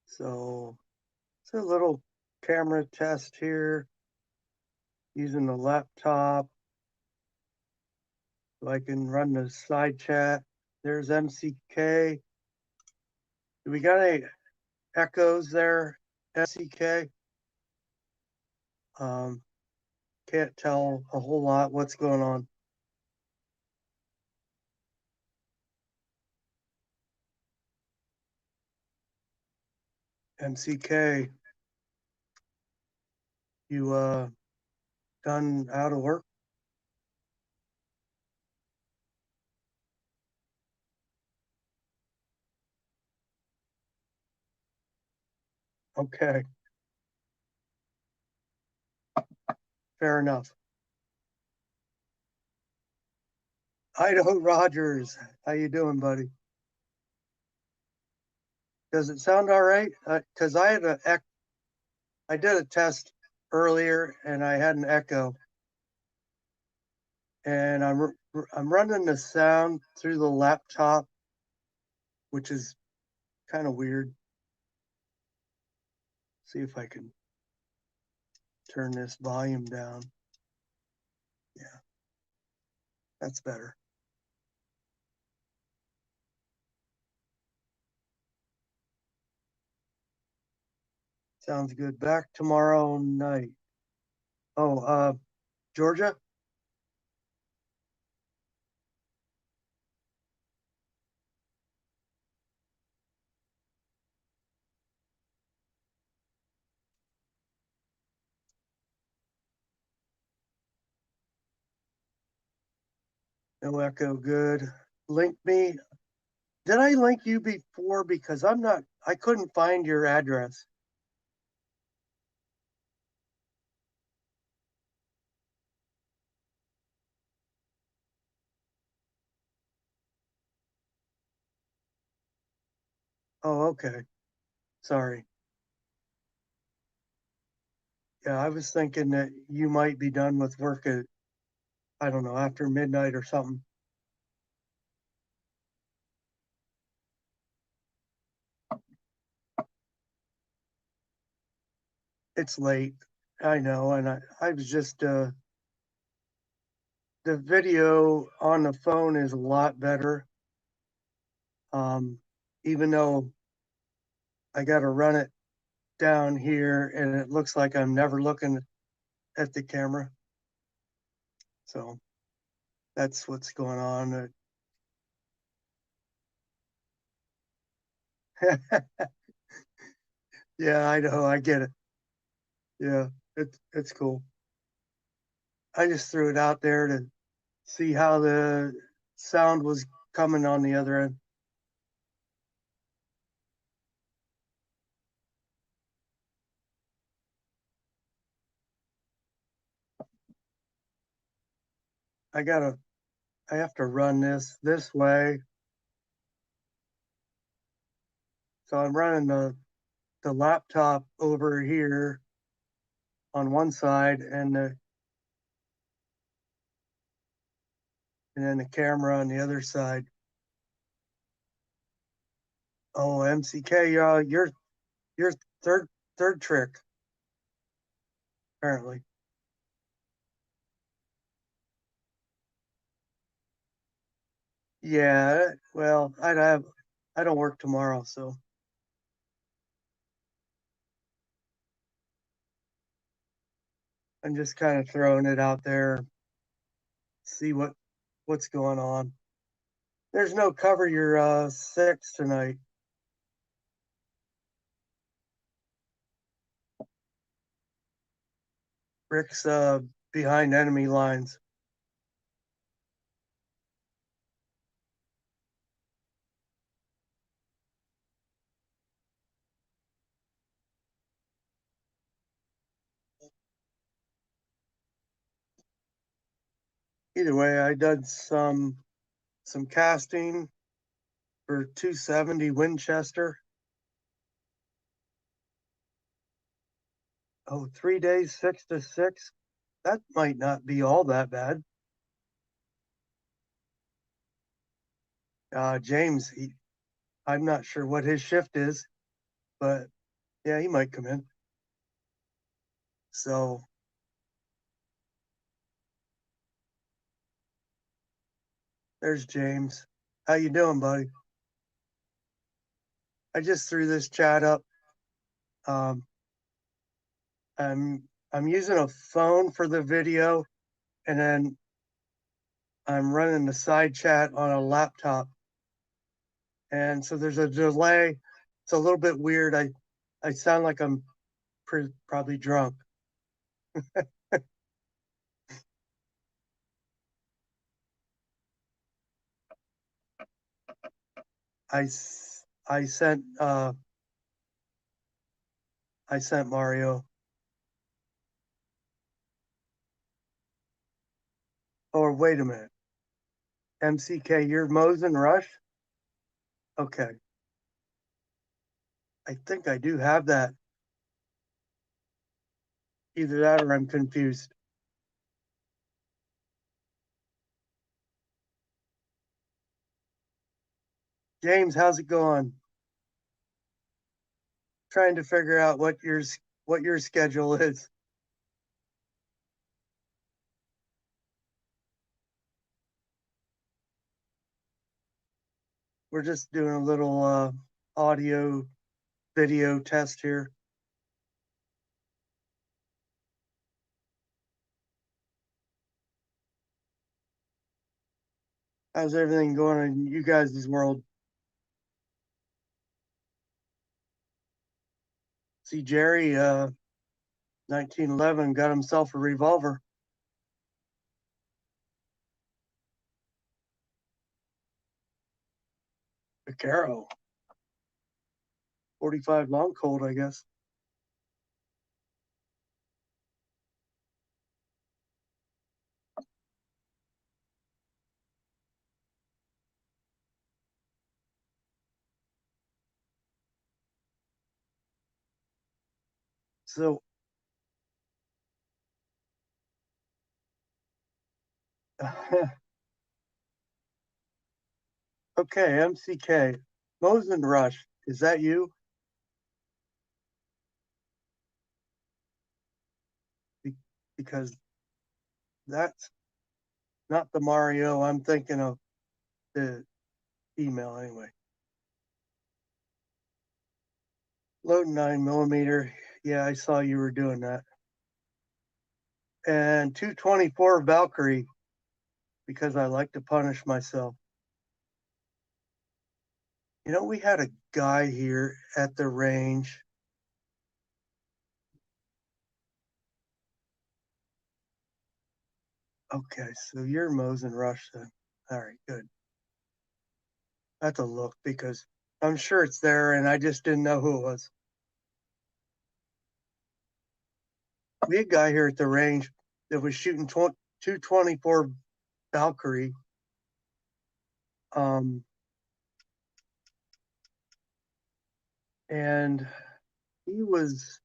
So it's a little camera test here using the laptop. So I can run the side chat. There's MCK. Do we got any echoes there, MCK? Can't tell a whole lot what's going on. MCK, you done out of work? Okay, fair enough. Idaho Rogers, how you doing, buddy? Does it sound all right? Because I did a test earlier and I had an echo, and I'm running the sound through the laptop, which is kind of weird. See if I can turn this volume down. Yeah, that's better. Sounds good. Back tomorrow night. Oh, Georgia? No echo, good. Link me. Did I link you before? Because I couldn't find your address. Oh, okay. Sorry. Yeah, I was thinking that you might be done with work at, I don't know, after midnight or something. It's late. I know. And I was just, the video on the phone is a lot better. Um, Even though I got to run it down here and it looks like I'm never looking at the camera. So that's what's going on. Yeah, I know. I get it. Yeah, it's cool. I just threw it out there to see how the sound was coming on the other end. I gotta, I have to run this way. So I'm running the laptop over here on one side and then the camera on the other side. Oh, MCK, you're third trick apparently. Yeah, well, I don't work tomorrow, so I'm just kind of throwing it out there, see what's going on. There's no cover your six tonight. Rick's behind enemy lines. Either way, I did some casting for 270 Winchester. Oh, 3 days, 6 to 6. That might not be all that bad. James, I'm not sure what his shift is, but yeah, he might come in. So there's James. How you doing, buddy? I just threw this chat up. Um, I'm using a phone for the video, and then I'm running the side chat on a laptop, and so there's a delay. It's a little bit weird. I sound like I'm probably drunk. I sent Mario. Or wait a minute, MCK, you're Mosin Rush? Okay, I think I do have that. Either that or I'm confused. James, how's it going? Trying to figure out what your schedule is. We're just doing a little audio video test here. How's everything going in you guys' world? See, Jerry, 1911, got himself a revolver. A Caro. 45 long colt, I guess. So, okay, MCK. Mosin Rush, is that you? Because that's not the Mario I'm thinking of, the email anyway. Load 9mm. Yeah, I saw you were doing that. And 224 Valkyrie, because I like to punish myself. You know, we had a guy here at the range. Okay, so you're Mosin Rush then. All right, good. That's a look because I'm sure it's there and I just didn't know who it was. We had a guy here at the range that was shooting 224 Valkyrie. And he was,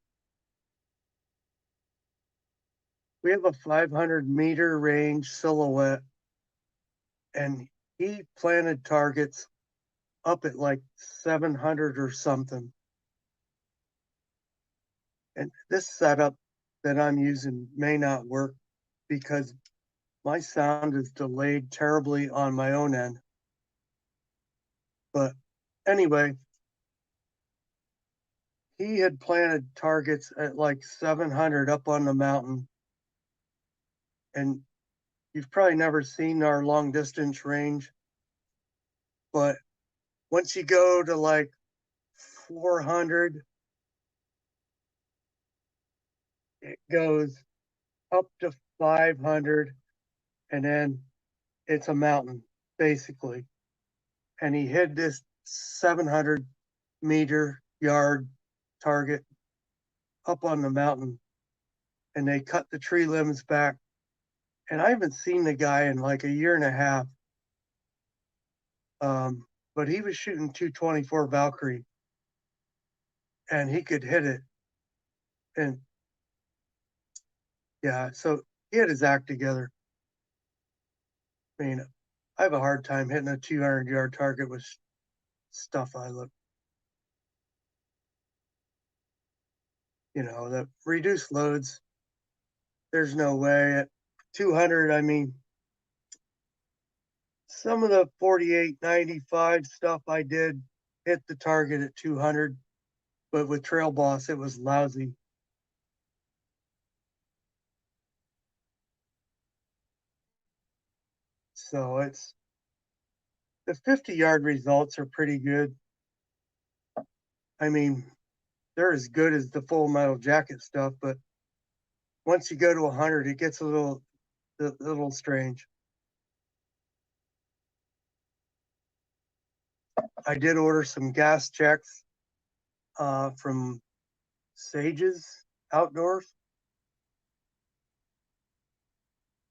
we have a 500-meter range silhouette, and he planted targets up at like 700 or something. And this setup that I'm using may not work because my sound is delayed terribly on my own end. But anyway, he had planted targets at like 700 up on the mountain. And you've probably never seen our long distance range, but once you go to like 400, it goes up to 500, and then it's a mountain basically. And he hit this 700-meter yard target up on the mountain, and they cut the tree limbs back. And I haven't seen the guy in like a year and a half. But he was shooting 224 Valkyrie, and he could hit it. And yeah, so he had his act together. I mean, I have a hard time hitting a 200-yard target with stuff I look, the reduced loads. There's no way at 200. I mean, some of the 48-95 stuff I did hit the target at 200, but with Trail Boss, it was lousy. So it's the 50-yard results are pretty good. I mean, they're as good as the Full Metal Jacket stuff, but once you go to 100, it gets a little strange. I did order some gas checks from Sages Outdoors,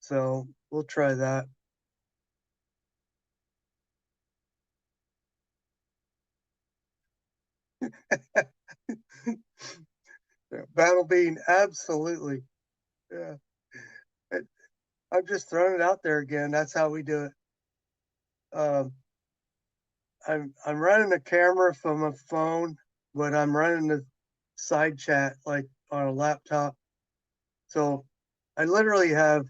so we'll try that. Battle Bean, absolutely. Yeah. I'm just throwing it out there again. That's how we do it. Um, I'm running a camera from a phone, but I'm running the side chat like on a laptop. So I literally have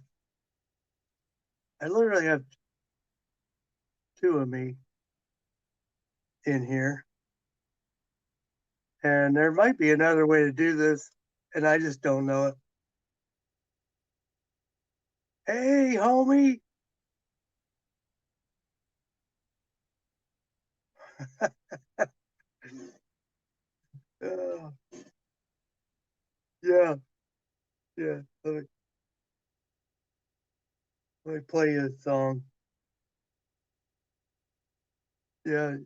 I literally have two of me in here, and there might be another way to do this, and I just don't know it. Hey, homie. Uh, yeah, yeah. Let me play you a song. Yeah,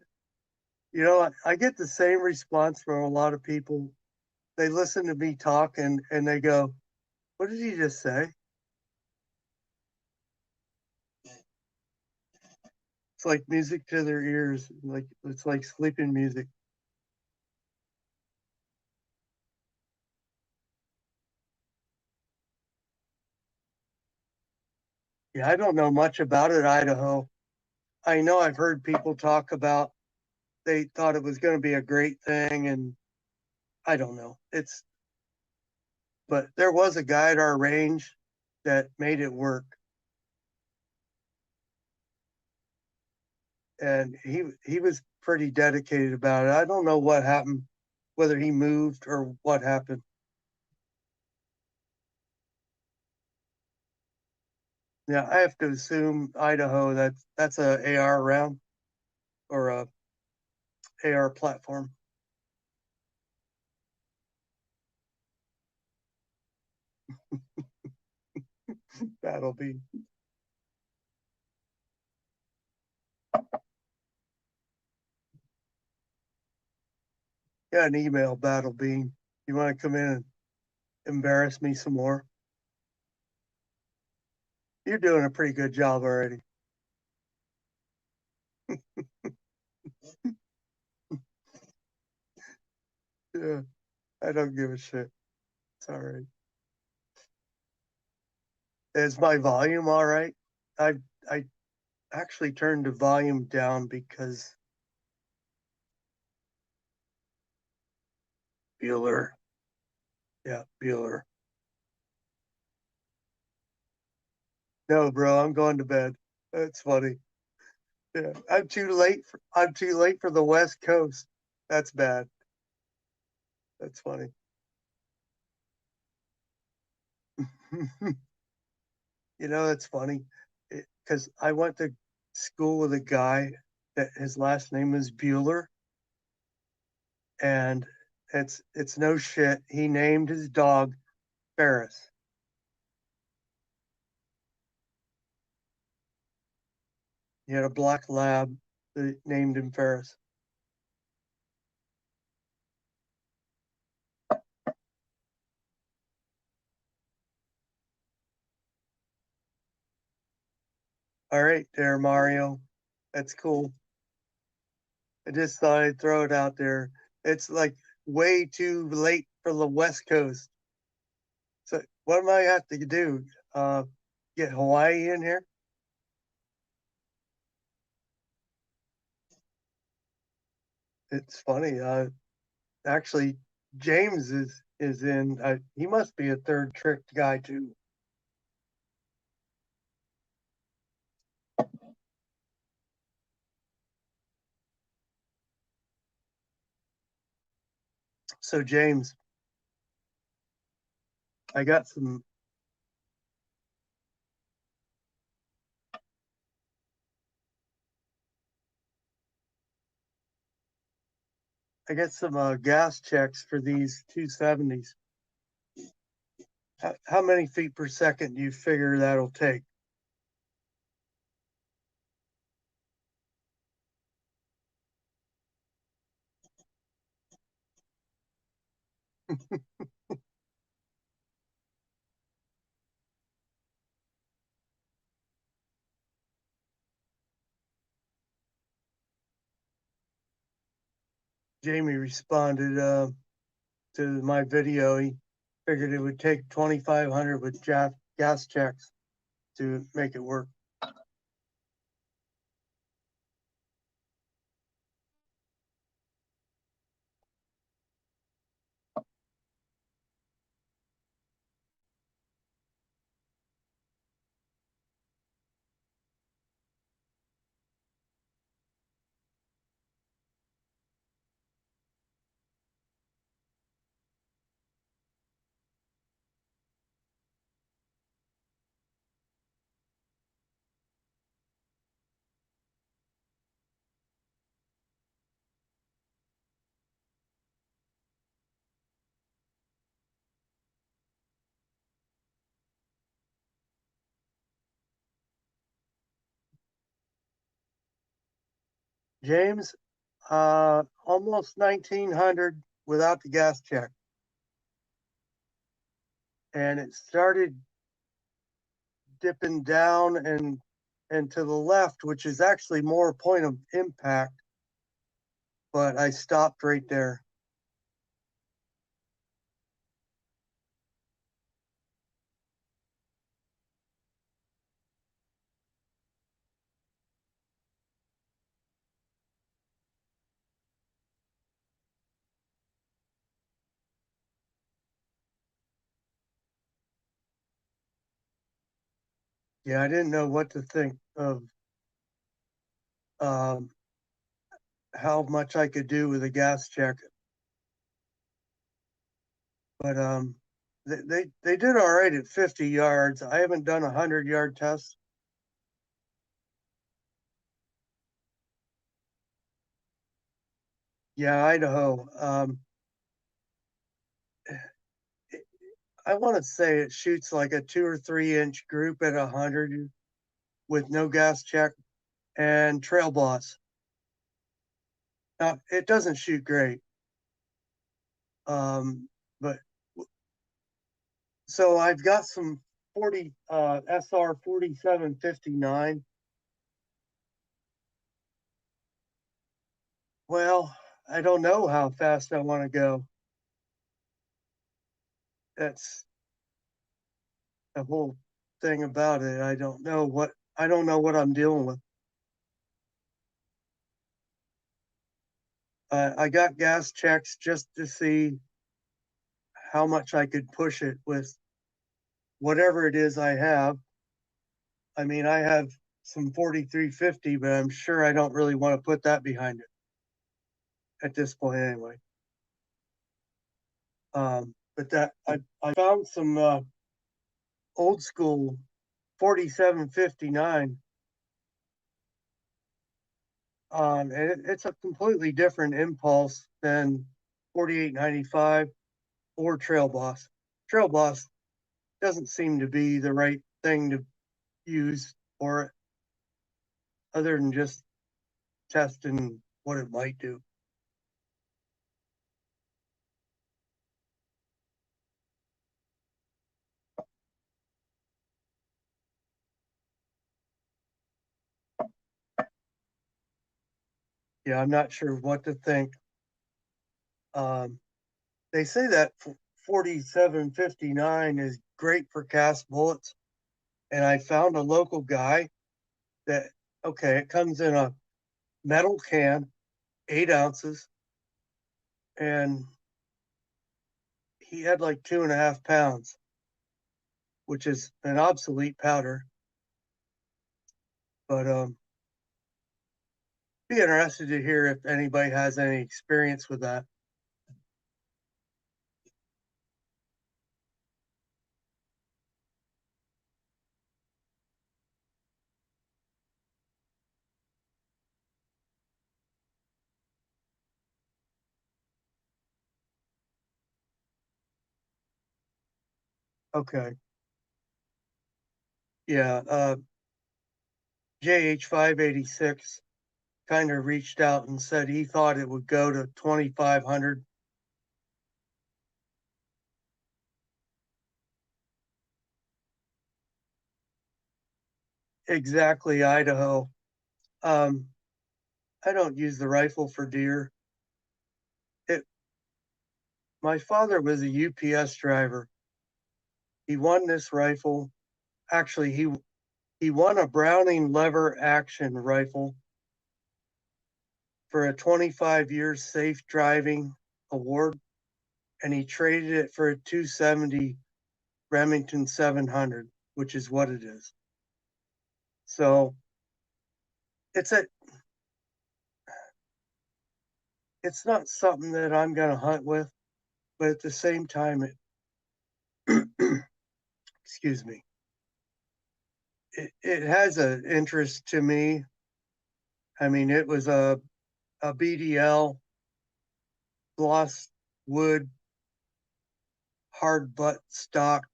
I get the same response from a lot of people. They listen to me talk and they go, "What did he just say?" It's like music to their ears. Like it's like sleeping music. Yeah, I don't know much about it, Idaho. I know I've heard people talk about they thought it was going to be a great thing, and I don't know. But there was a guy at our range that made it work, and he was pretty dedicated about it. I don't know what happened, whether he moved or what happened. Yeah, I have to assume Idaho. That's a AR round or a AR platform. That'll be yeah, an email Battle Beam. You want to come in and embarrass me some more? You're doing a pretty good job already. Yeah, I don't give a shit. It's all right. Is my volume all right? I actually turned the volume down because Bueller. Yeah, Bueller. No, bro, I'm going to bed. That's funny. Yeah, I'm too late for the West Coast. That's bad. That's funny. It's funny because I went to school with a guy that his last name is Bueller, and it's no shit. He named his dog Ferris. He had a black lab that named him Ferris. All right, there, Mario. That's cool. I just thought I'd throw it out there. It's like way too late for the West Coast. So what am I have to do? Get Hawaii in here? It's funny. Actually, James is in. He must be a third tricked guy too. So James, I got some. I got some gas checks for these 270s. How many feet per second do you figure that'll take? Jamie responded to my video. He figured it would take 2,500 with gas checks to make it work. James, almost 1,900 without the gas check. And it started dipping down and to the left, which is actually more point of impact, but I stopped right there. Yeah, I didn't know what to think of um, how much I could do with a gas check, but they did all right at 50 yards. I haven't done a 100-yard test. Yeah, Idaho. I want to say it shoots like a 2 or 3 inch group at 100 with no gas check and trail boss. Now it doesn't shoot great, but so I've got some 40 SR 4759. Well, I don't know how fast I want to go. That's the whole thing about it. I don't know what I'm dealing with. I got gas checks just to see how much I could push it with whatever it is I have. I mean, I have some 4350, but I'm sure I don't really want to put that behind it at this point anyway. But that I found some old school 4759. And it's a completely different impulse than 4895 or Trail Boss. Trail Boss doesn't seem to be the right thing to use for it, other than just testing what it might do. Yeah, I'm not sure what to think. Um, they say that 4759 is great for cast bullets, and I found a local guy that, okay, it comes in a metal can, 8 ounces, and he had like 2.5 pounds, which is an obsolete powder. But be interested to hear if anybody has any experience with that. Okay. Yeah. JH586 kind of reached out and said he thought it would go to 2,500. Exactly, Idaho. Um, I don't use the rifle for deer. It, my father was a UPS driver. He won this rifle. Actually, he won a Browning lever action rifle for a 25 years safe driving award, and he traded it for a 270 Remington 700, which is what it is. So it's a it's not something that I'm going to hunt with, but at the same time, it excuse me, it has an interest to me. I mean, it was a BDL gloss wood hard butt stock,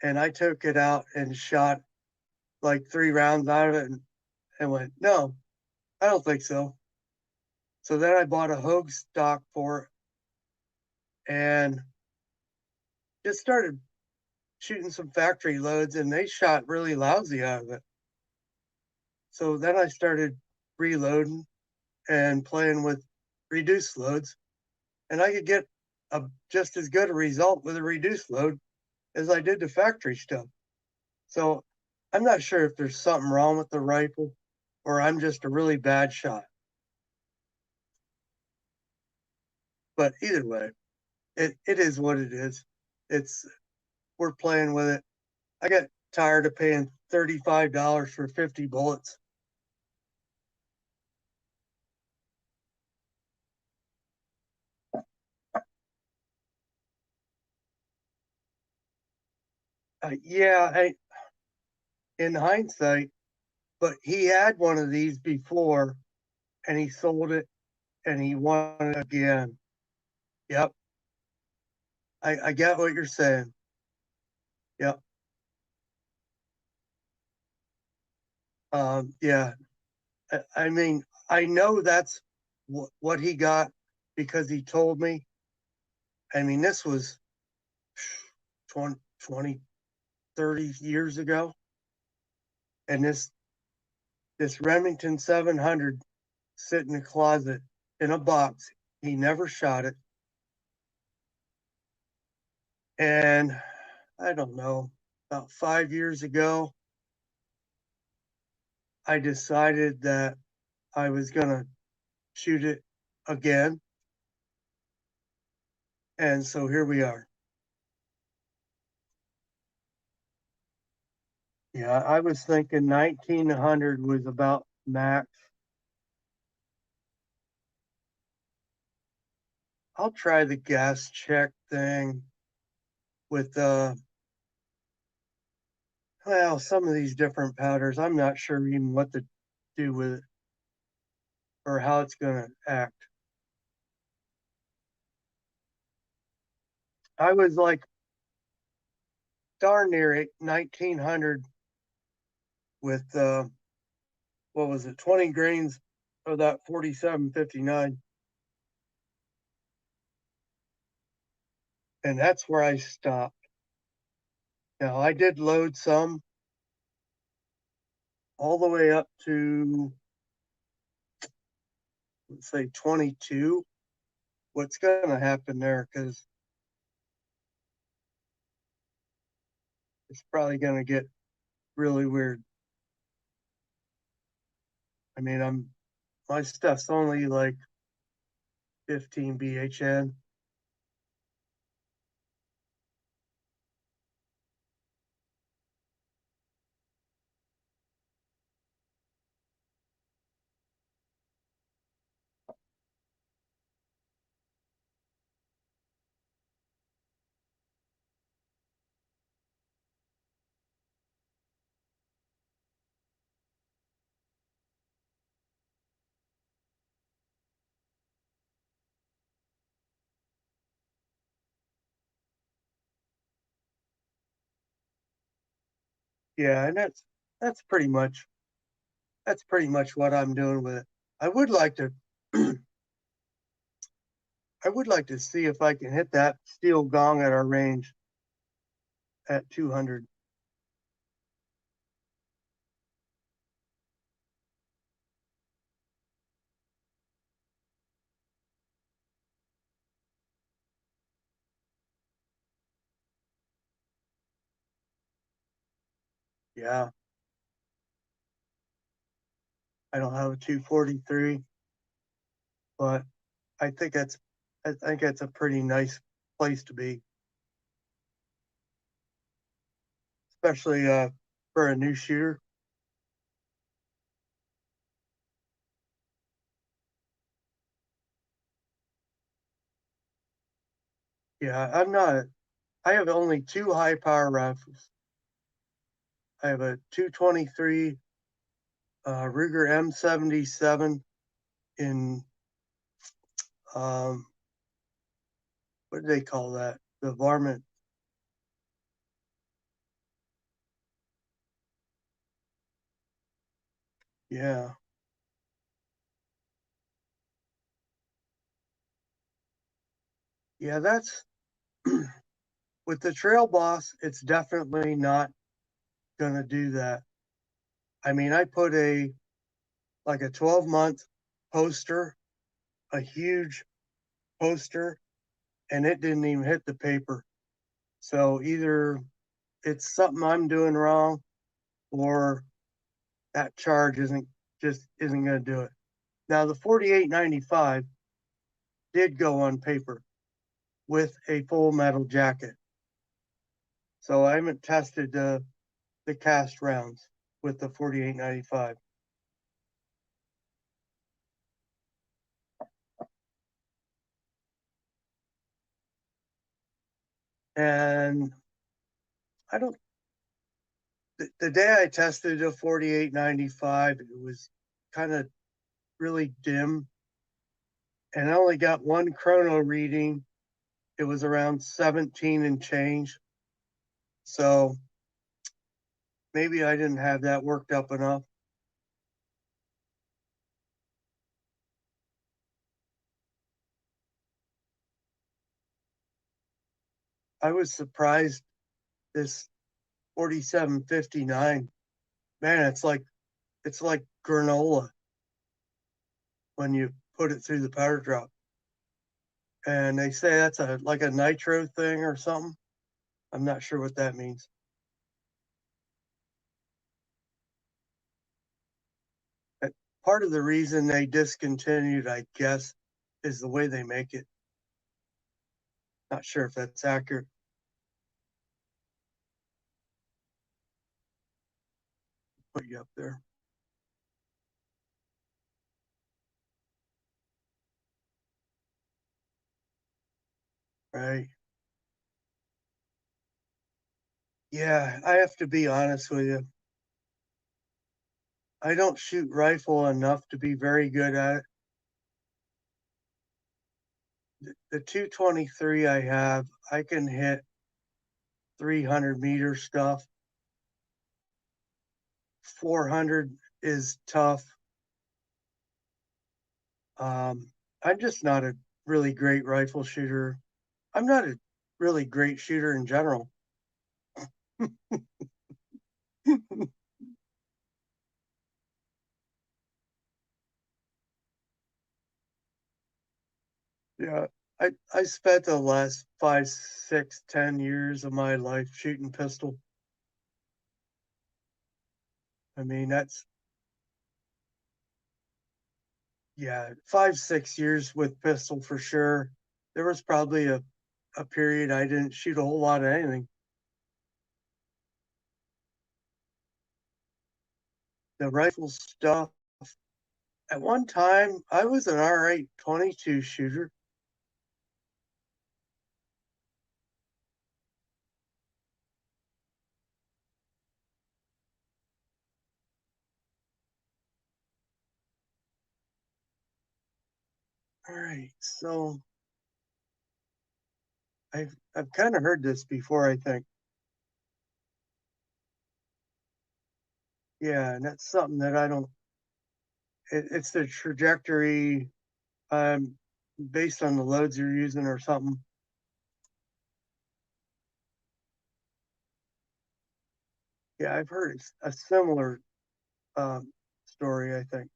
and I took it out and shot like 3 rounds out of it and went, no, I don't think so. So then I bought a Hogue stock for it and just started shooting some factory loads, and they shot really lousy out of it. So then I started reloading and playing with reduced loads, and I could get just as good a result with a reduced load as I did the factory stuff. So I'm not sure if there's something wrong with the rifle or I'm just a really bad shot. But either way, it is what it is. It's we're playing with it. I got tired of paying $35 for 50 bullets. Yeah, in hindsight, but he had one of these before and he sold it and he won it again. Yep, I get what you're saying. Yep. Yeah, I mean, I know that's what he got because he told me. I mean, this was 20, 30 years ago. And this Remington 700 sit in a closet in a box. He never shot it. And I don't know, about 5 years ago, I decided that I was going to shoot it again. And so here we are. Yeah, I was thinking 1900 was about max. I'll try the gas check thing with well, some of these different powders. I'm not sure even what to do with it or how it's going to act. I was like darn near 1900 with what was it, 20 grains of that 4759, and that's where I stopped. Now I did load some all the way up to, let's say, 22. What's going to happen there? Because it's probably going to get really weird. I mean, my stuff's only like 15 BHN. Yeah, and that's pretty much what I'm doing with it. I would like to I would like to see if I can hit that steel gong at our range at 200. Yeah, I don't have a 243, but I think that's a pretty nice place to be, especially for a new shooter. Yeah, I'm not. I have only two high power rifles. I have a 223 Ruger M77 in um, what do they call that? The varmint. Yeah, yeah. That's with the Trail Boss. It's definitely not gonna do that. I mean, I put a like a 12-month poster, a huge poster, and it didn't even hit the paper. So either it's something I'm doing wrong, or that charge isn't going to do it. Now the 4895 did go on paper with a full metal jacket, so I haven't tested the cast rounds with the 4895. And I don't. The day I tested a 4895, it was kind of really dim, and I only got one chrono reading. It was around 17 and change. So maybe I didn't have that worked up enough. I was surprised this 4759. Man, it's like granola when you put it through the powder drop. And they say that's a like a nitro thing or something. I'm not sure what that means. But part of the reason they discontinued, I guess, is the way they make it. Not sure if that's accurate. Put you up there, right? Yeah, I have to be honest with you. I don't shoot rifle enough to be very good at it. The 223 I have, I can hit 300-meter stuff. 400 is tough. I'm just not a really great rifle shooter. I'm not a really great shooter in general. Yeah, I spent the last 5, 6, 10 years of my life shooting pistol. I mean, Yeah, 5, 6 years with pistol for sure. There was probably a period I didn't shoot a whole lot of anything. The rifle stuff, at one time, I was an all right 22 shooter. All right, so I've kind of heard this before, I think. Yeah, and that's something that I don't. It's the trajectory um, based on the loads you're using or something. Yeah, I've heard a similar um, story, I think.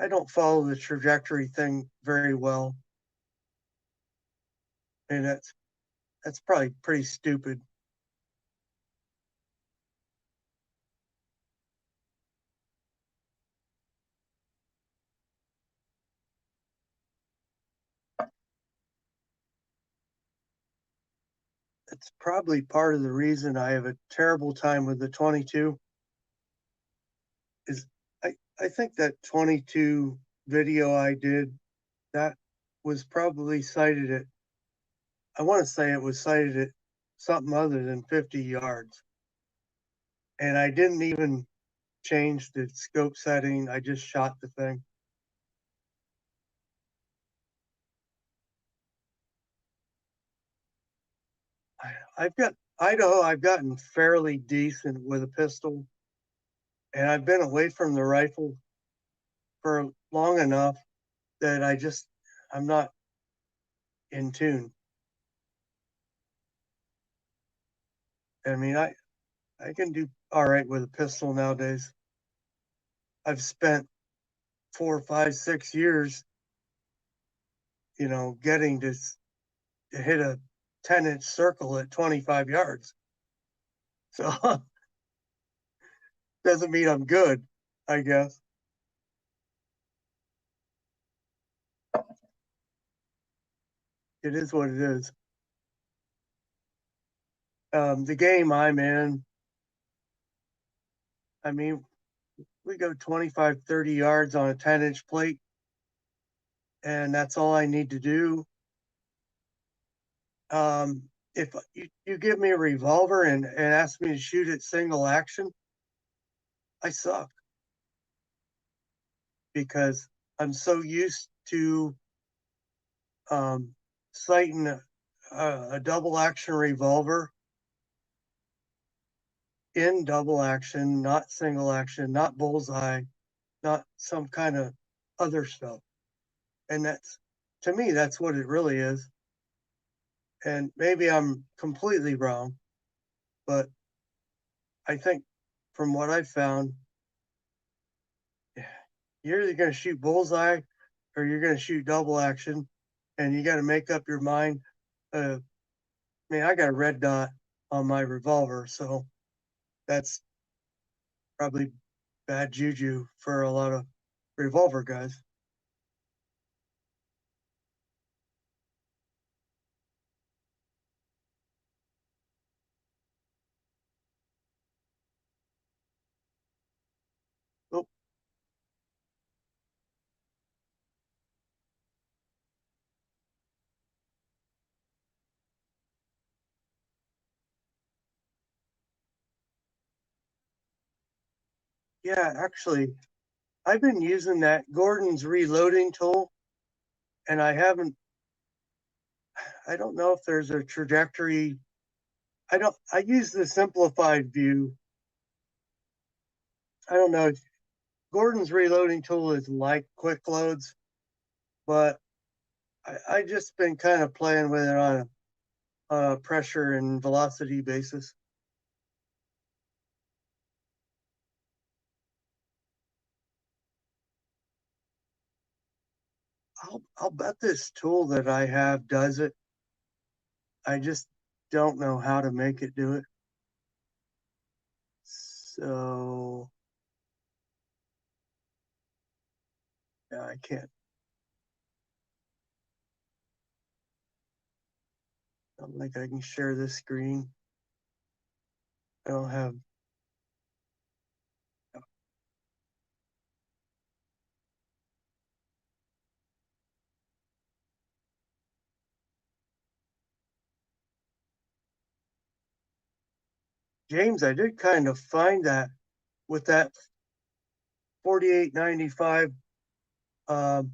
I don't follow the trajectory thing very well, and that's probably pretty stupid. It's probably part of the reason I have a terrible time with the 22 is I think that 22 video I did that was probably cited at, I want to say it was cited at something other than 50 yards. And I didn't even change the scope setting. I just shot the thing. I've got Idaho, I've gotten fairly decent with a pistol, and I've been away from the rifle for long enough that I'm not in tune. I mean, I can do all right with a pistol nowadays. I've spent 4, 5, 6 years, getting to hit a 10-inch circle at 25 yards. So doesn't mean I'm good, I guess. It is what it is. The game I'm in, I mean, we go 25, 30 yards on a 10-inch plate, and that's all I need to do. If you give me a revolver and ask me to shoot it single action, I suck because I'm so used to um, sighting a double action revolver in double action, not single action, not bullseye, not some kind of other stuff. And that's, to me, that's what it really is. And maybe I'm completely wrong, but I think from what I've found, you're either going to shoot bullseye or you're going to shoot double action, and you got to make up your mind. I mean, I got a red dot on my revolver, so that's probably bad juju for a lot of revolver guys. Oh, yeah, actually, I've been using that Gordon's reloading tool, and I don't know if there's a trajectory. I use the simplified view. I don't know. Gordon's reloading tool is like quick loads, but I just been kind of playing with it on a pressure and velocity basis. I'll bet this tool that I have does it. I just don't know how to make it do it. So Yeah, I can't. I don't think I can share this screen. I don't have. James, I did kind of find that with that 4895 um,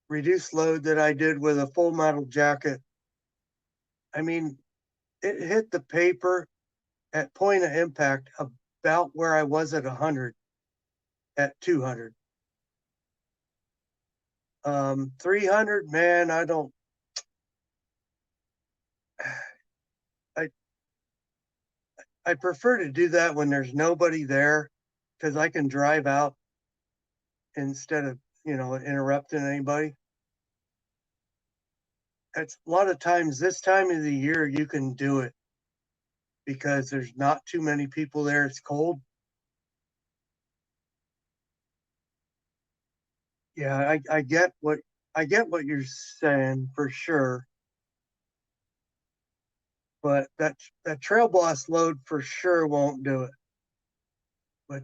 reduced load that I did with a full metal jacket. I mean, it hit the paper at point of impact about where I was at 100 at 200. 300, man, I don't. I I prefer to do that when there's nobody there because I can drive out instead of interrupting anybody. It's a lot of times this time of the year you can do it because there's not too many people there. It's cold. Yeah, I get what you're saying for sure, but that Trail Boss load for sure won't do it. But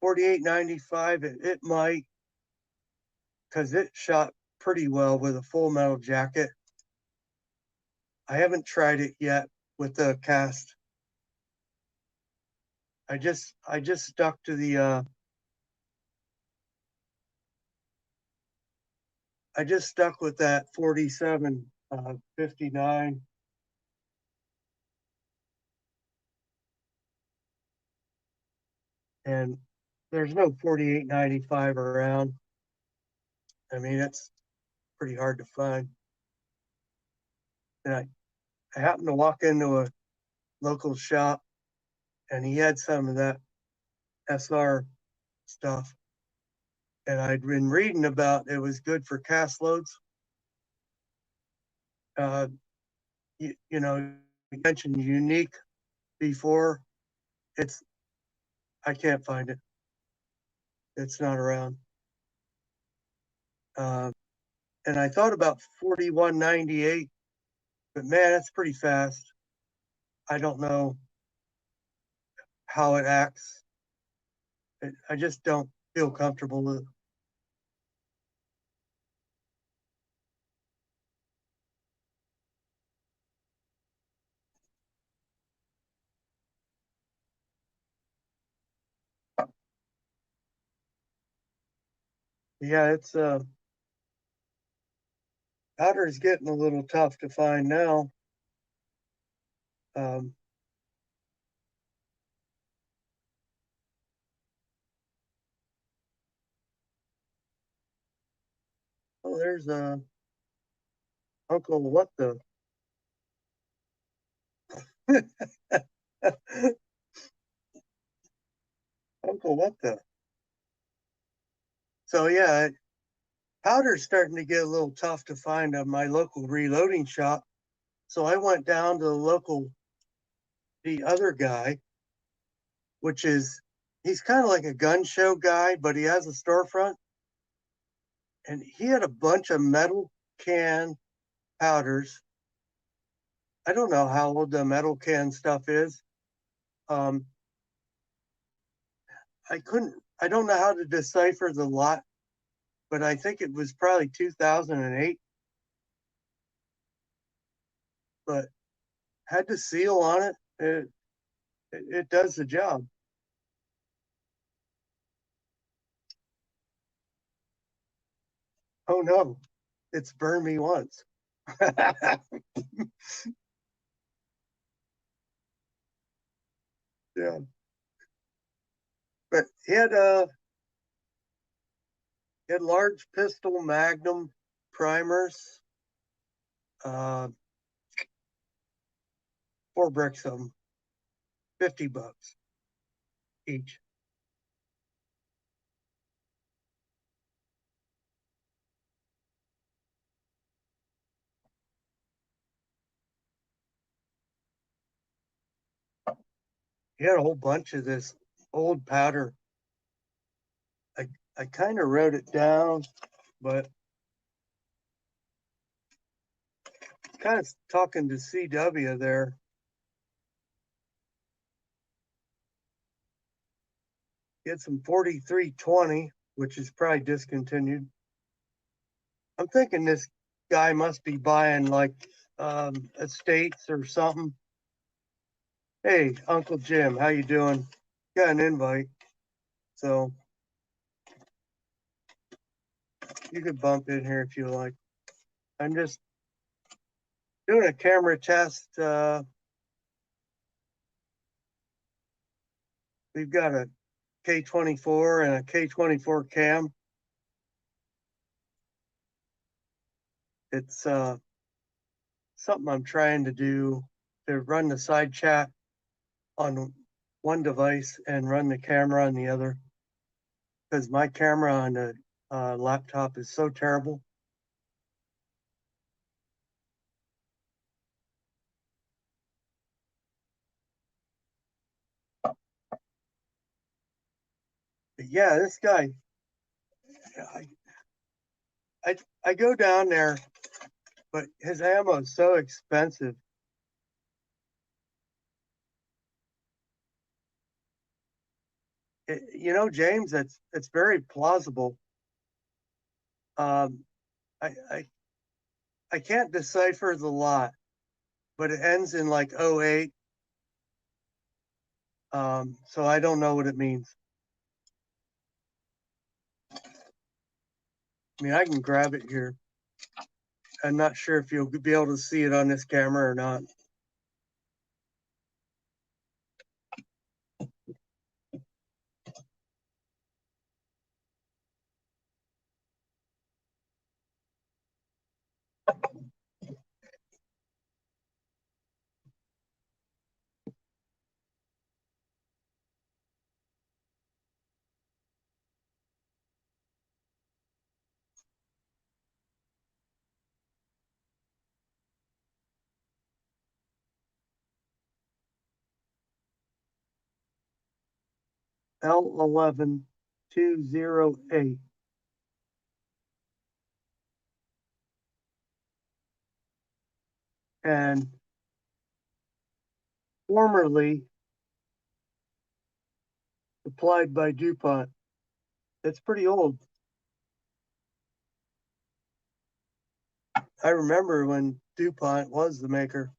4895, it might because it shot pretty well with a full metal jacket. I haven't tried it yet with the cast. I just stuck to the I just stuck with that 47 59. And there's no 4895 around. I mean, it's pretty hard to find. And I happened to walk into a local shop and he had some of that SR stuff. And I'd been reading about it was good for cast loads. Uh, you mentioned unique before. It's I can't find it. It's not around. Uh, and I thought about 4198, but man, that's pretty fast. I don't know how it acts. I just don't feel comfortable with it. Yeah, it's powder is getting a little tough to find now. Um, oh, there's Uncle What the Uncle What the. So yeah, powder's starting to get a little tough to find at my local reloading shop. So I went down to the other guy, which is he's kind of like a gun show guy, but he has a storefront, and he had a bunch of metal can powders. I don't know how old the metal can stuff is. Um, I don't know how to decipher the lot, but I think it was probably 2008, but had the seal on it. It does the job. Oh no, it's burned me once. Yeah, but he had large pistol Magnum primers, uh, 4 bricks of them, $50 each. He had a whole bunch of this old powder. I kind of wrote it down, but kind of talking to CW there. Get some 4320, which is probably discontinued. I'm thinking this guy must be buying like estates or something. Hey, Uncle Jim, how you doing? Got an invite, so you could bump in here if you like. I'm just doing a camera test. We've got a K24 and a K24 cam. It's something I'm trying to do to run the side chat on one device and run the camera on the other, because my camera on the laptop is so terrible. But yeah, this guy, I go down there, but his ammo is so expensive. You know, James, it's very plausible. Um, I, I I can't decipher the lot, but it ends in like 08. So I don't know what it means. I mean, I can grab it here. I'm not sure if you'll be able to see it on this camera or not. L11208. And formerly supplied by DuPont. It's pretty old. I remember when DuPont was the maker.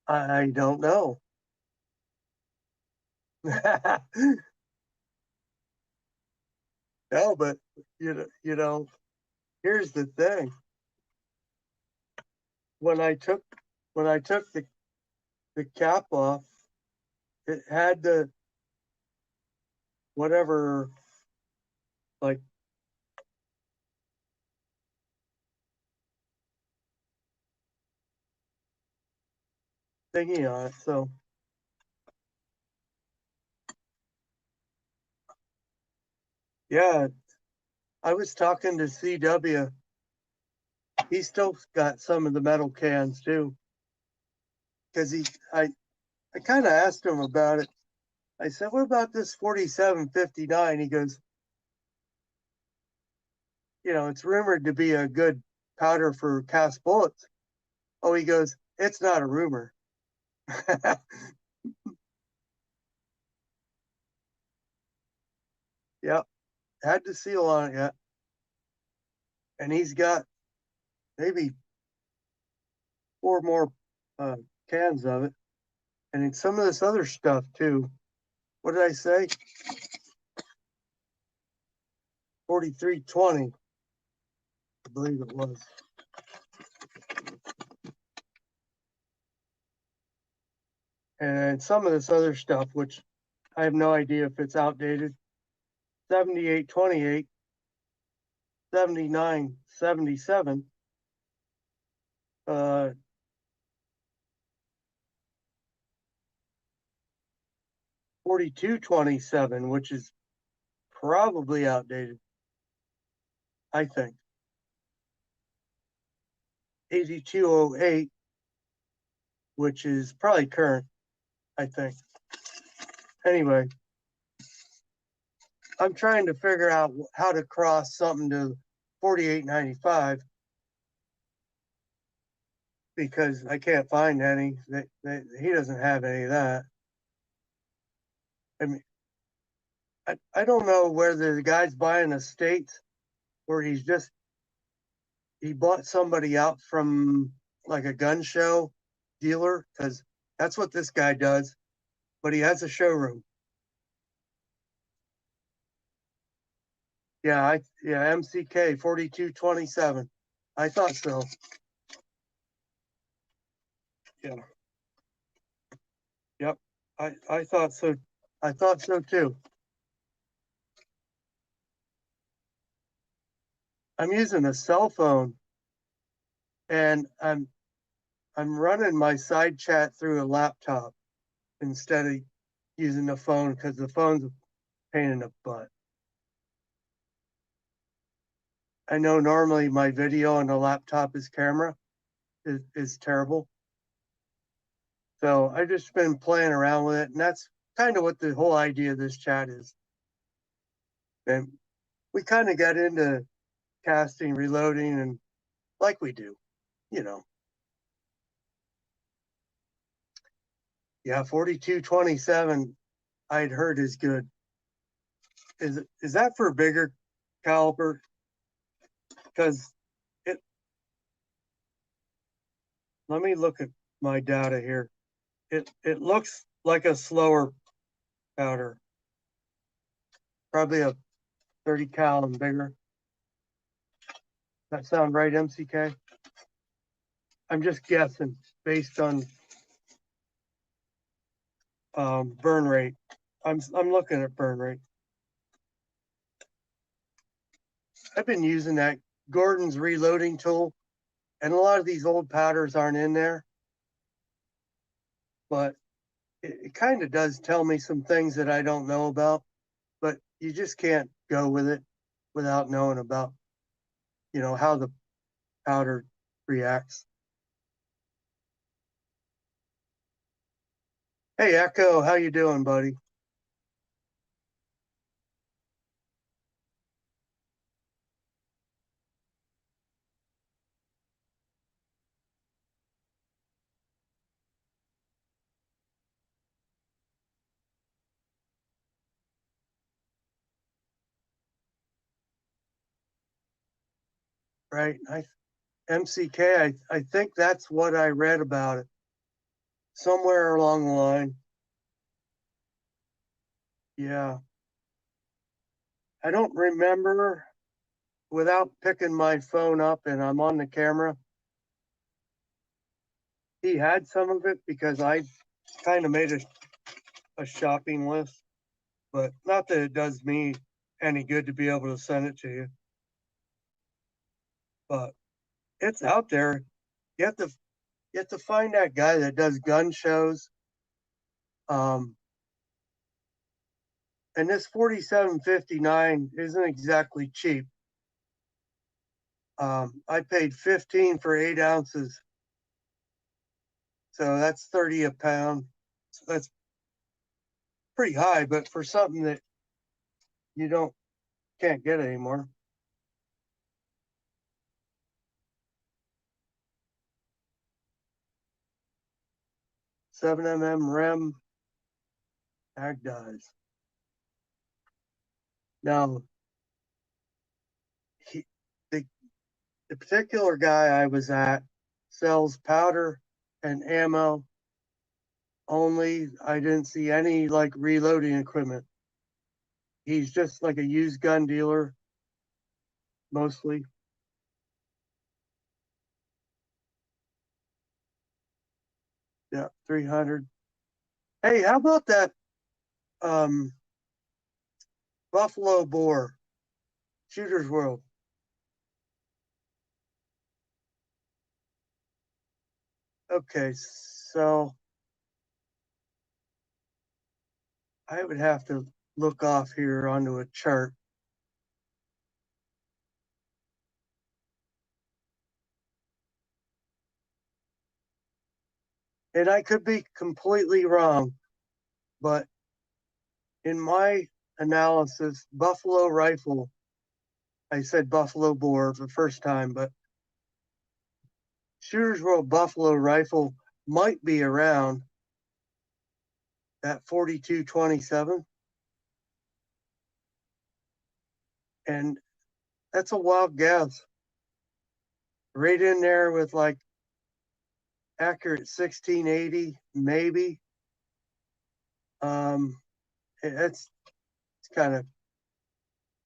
I don't know. No, but you know, here's the thing. When I took the cap off, it had the whatever, like, thingy on it. So yeah, I was talking to CW. He still got some of the metal cans too, because I kind of asked him about it. I said, "What about this 4759?" He goes, "You know, it's rumored to be a good powder for cast bullets." Oh, he goes, "It's not a rumor." Yep, had the seal on it yet, and he's got maybe 4 more uh, cans of it, and it's some of this other stuff too. What did I say? 4320, I believe it was. And some of this other stuff, which I have no idea if it's outdated. 7828, 7977, 4227, which is probably outdated. I think. 8208, which is probably current, I think. Anyway, I'm trying to figure out how to cross something to 4895 because I can't find any. He doesn't have any of that. I mean, I don't know whether the guy's buying estates or he bought somebody out from like a gun show dealer, because that's what this guy does, but he has a showroom. Yeah, MCK 4227. I thought so. Yeah. Yep. I thought so. I thought so too. I'm using a cell phone and I'm running my side chat through a laptop instead of using the phone because the phone's a pain in the butt. I know normally my video on the laptop is camera is terrible. So I've just been playing around with it, and that's kind of what the whole idea of this chat is. And we kind of got into casting, reloading, and like we do, you know. Yeah, 4227 I'd heard is good. Is that for bigger caliber? Because it let me look at my data here. It looks like a slower powder. Probably a 30 cal and bigger. That sound right, MCK? I'm just guessing based on burn rate. I'm looking at burn rate. I've been using that Gordon's reloading tool, and a lot of these old powders aren't in there, but it kind of does tell me some things that I don't know about. But you just can't go with it without knowing about, how the powder reacts. Hey, Echo, how you doing, buddy? Right. MCK, I think that's what I read about it somewhere along the line. Yeah. I don't remember without picking my phone up and I'm on the camera. He had some of it because I kind of made a shopping list, but not that it does me any good to be able to send it to you. But it's out there. You have to you have to find that guy that does gun shows. Um, and this 4759 isn't exactly cheap. I paid 15 for 8 ounces, so that's 30 a pound. So that's pretty high, but for something that you can't get anymore. 7mm REM ag dyes. Now, he, the, the particular guy I was at sells powder and ammo only. I didn't see any like reloading equipment. He's just like a used gun dealer, mostly. Yeah, 300. Hey, how about that um, Buffalo Boar Shooter's World? Okay, so I would have to look off here onto a chart. and I could be completely wrong, but in my analysis, buffalo rifle, I said buffalo bore the first time, but Shooter's World buffalo rifle might be around that 42-27. And that's a wild guess. Right in there with like accurate 1680, maybe. Um, it's kind of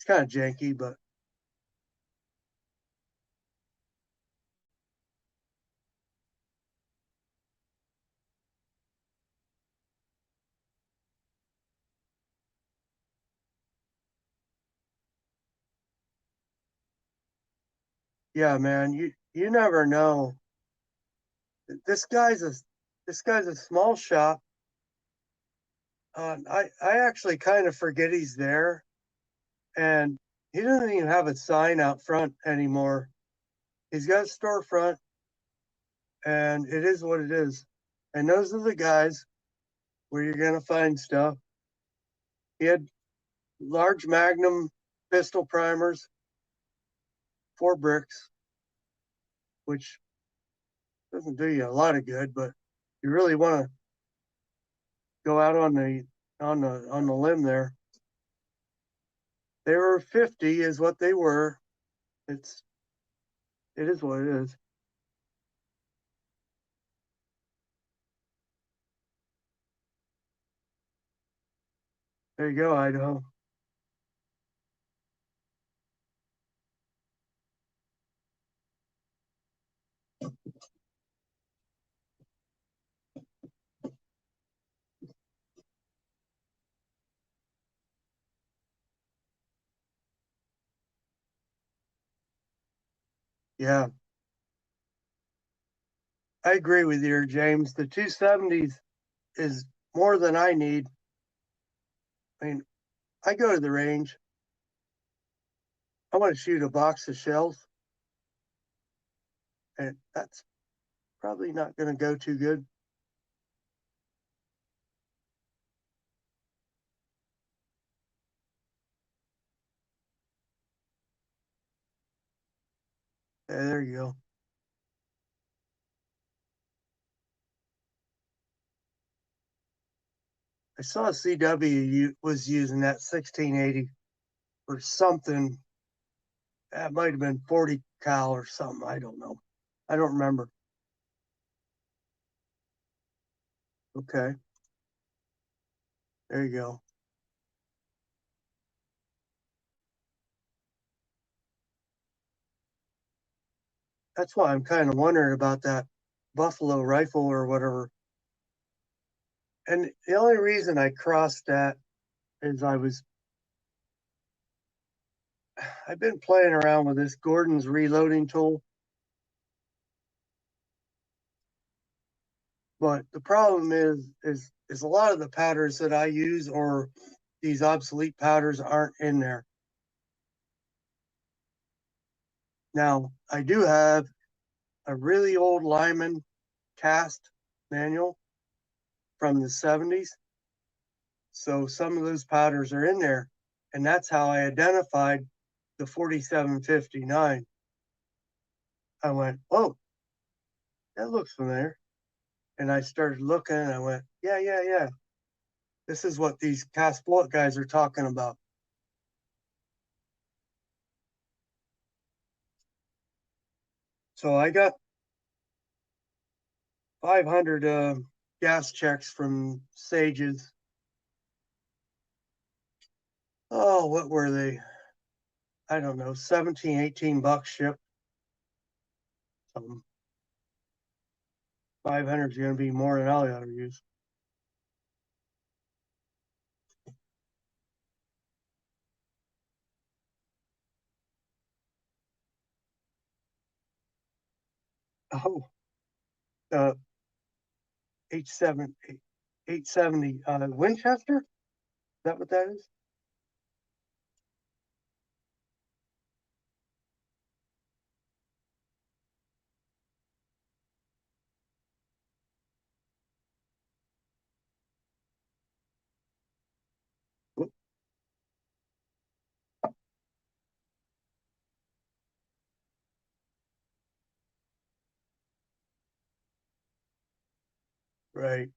janky, but yeah, man, you never know. This guy's a small shop. I actually kind of forget he's there, and he doesn't even have a sign out front anymore. He's got a storefront, and it is what it is. And those are the guys where you're gonna find stuff. He had large Magnum pistol primers, 4 bricks, which doesn't do you a lot of good, but you really want to go out on the limb there. They were 50 is what they were. It is what it is. There you go, Idaho. Yeah, I agree with you, James. The 270s is more than I need. I mean, I go to the range. I want to shoot a box of shells, and that's probably not going to go too good. Yeah, there you go. I saw CW was using that 1680 for something. That might have been 40 cal or something. I don't know. I don't remember. Okay, there you go. That's why I'm kind of wondering about that buffalo rifle or whatever. And the only reason I crossed that is I've been playing around with this Gordon's reloading tool, but the problem is a lot of the powders that I use or these obsolete powders aren't in there. Now, I do have a really old Lyman cast manual from the 70s. So some of those powders are in there. And that's how I identified the 4759. I went, oh, that looks familiar. And I started looking and I went, yeah, yeah, yeah. This is what these cast bullet guys are talking about. So I got 500 gas checks from Sages. Oh, what were they? I don't know, 17, $18 shipped. 500 is going to be more than I'll ever use. Oh, uh, H7, 870 Winchester. Is that what that is? Right.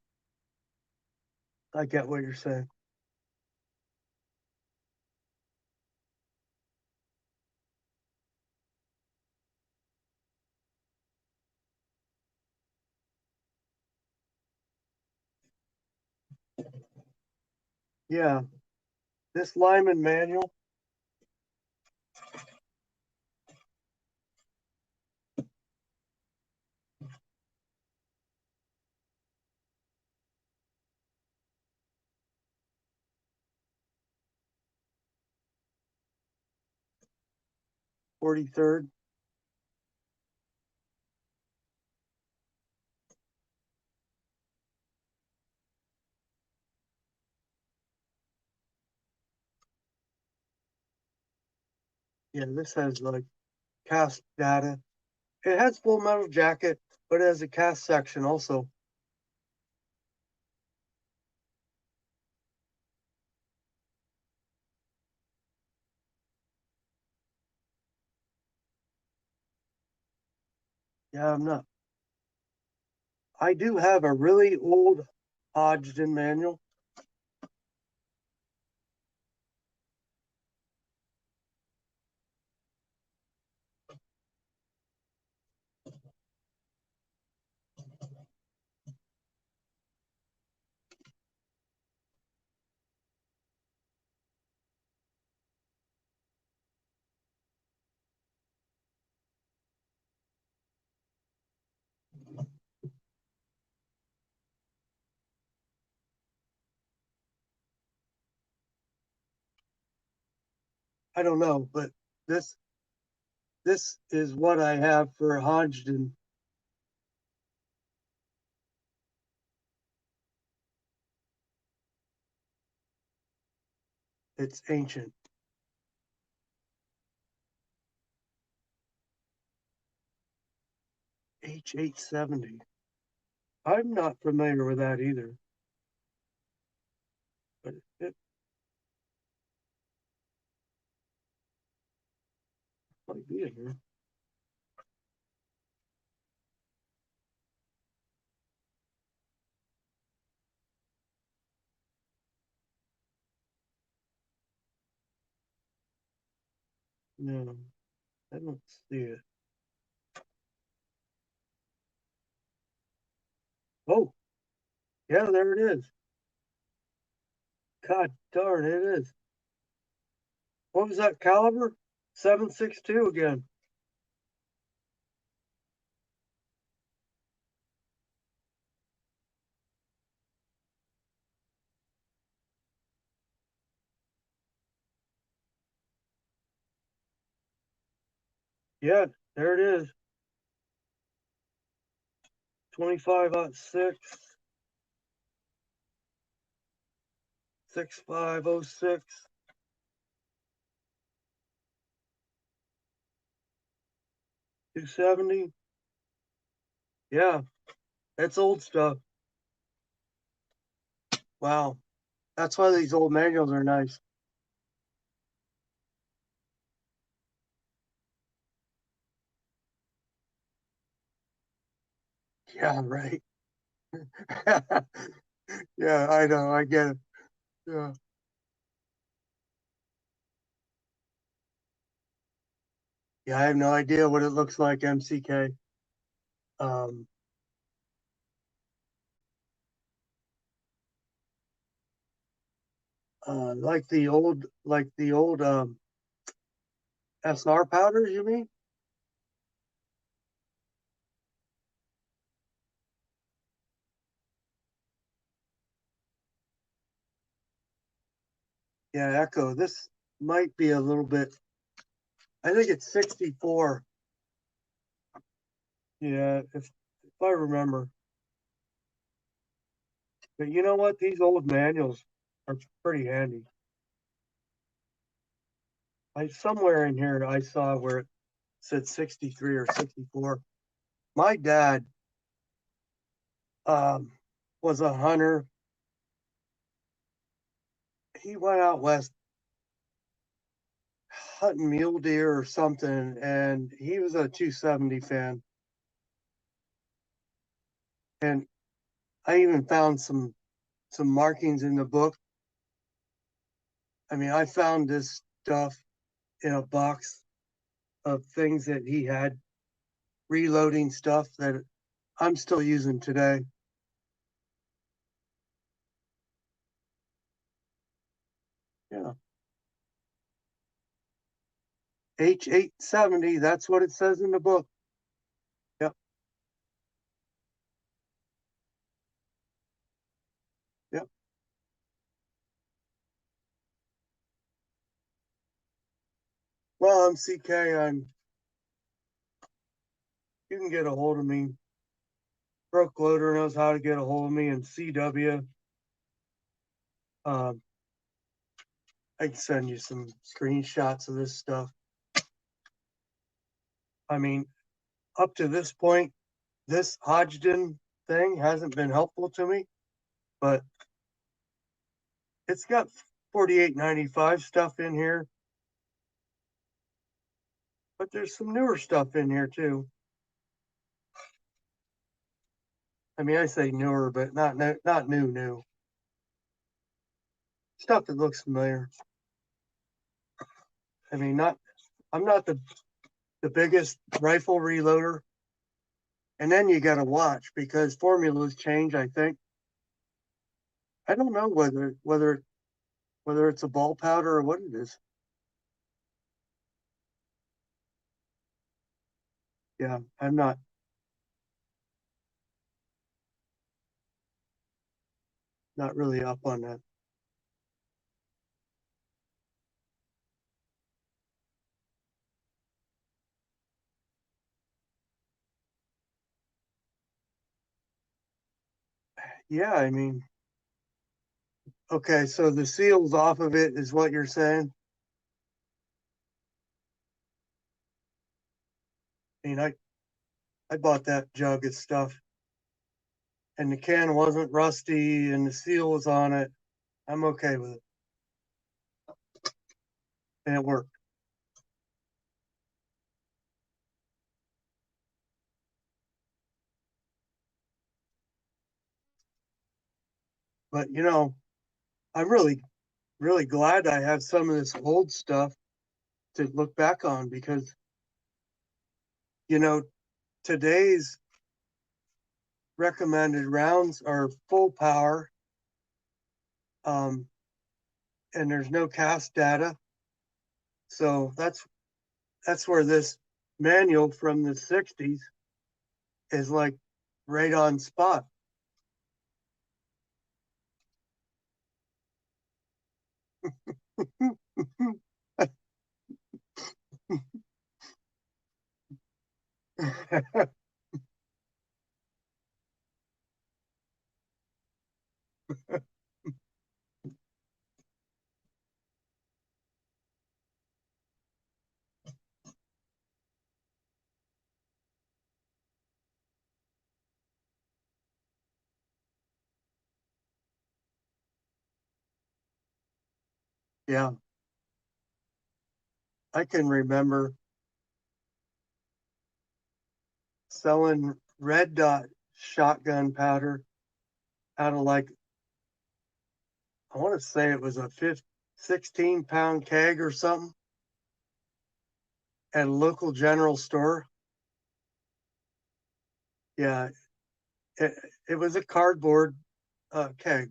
I get what you're saying. Yeah. This Lyman manual, $43rd. Yeah, this has like cast data. It has Full Metal Jacket, but it has a cast section also. Yeah, I'm not. I do have a really old Hodgdon manual. I don't know, but this this is what I have for Hodgdon. It's ancient. H870. I'm not familiar with that either, but it might be in here. No, I don't see it. Oh, yeah, there it is. God darn, it is. What was that caliber? 7.62 again. Yeah, there it is. 25-06, 6506, 270. Yeah, that's old stuff. Wow. That's why these old manuals are nice. Yeah, right. Yeah, I know. I get it. Yeah. Yeah, I have no idea what it looks like, MCK. Um, like the old SR powders, you mean? Yeah, Echo. This might be a little bit, I think it's 64. Yeah, if I remember. But you know what? These old manuals are pretty handy. I somewhere in here I saw where it said 63 or 64. My dad um, was a hunter. He went out west hunting mule deer or something, and he was a 270 fan. And I even found some markings in the book. I mean, I found this stuff in a box of things that he had, reloading stuff that I'm still using today. Yeah. H870, that's what it says in the book. Yep. Yep. Well, I'm CK. You can get a hold of me. Broke Loader knows how to get a hold of me, and CW. Um, I can send you some screenshots of this stuff. I mean, up to this point, this Hodgdon thing hasn't been helpful to me, but it's got 4895 stuff in here. But there's some newer stuff in here too. I mean, I say newer, but not new. Stuff that looks familiar. I mean, I'm not the biggest rifle reloader. And then you got to watch because formulas change, I think. I don't know whether it's a ball powder or what it is. Yeah, I'm not really up on that. Yeah, I mean, okay, so the seals off of it is what you're saying. I mean, I bought that jug of stuff and the can wasn't rusty and the seal was on it. I'm okay with it. And it worked. But I'm really glad I have some of this old stuff to look back on because you know today's recommended rounds are full power, um, and there's no cast data. So that's where this manual from the 60s is like right on spot. Yeah, I can remember selling red dot shotgun powder out of like, I want to say it was a 16-pound keg or something at a local general store. Yeah, it, it was a cardboard keg,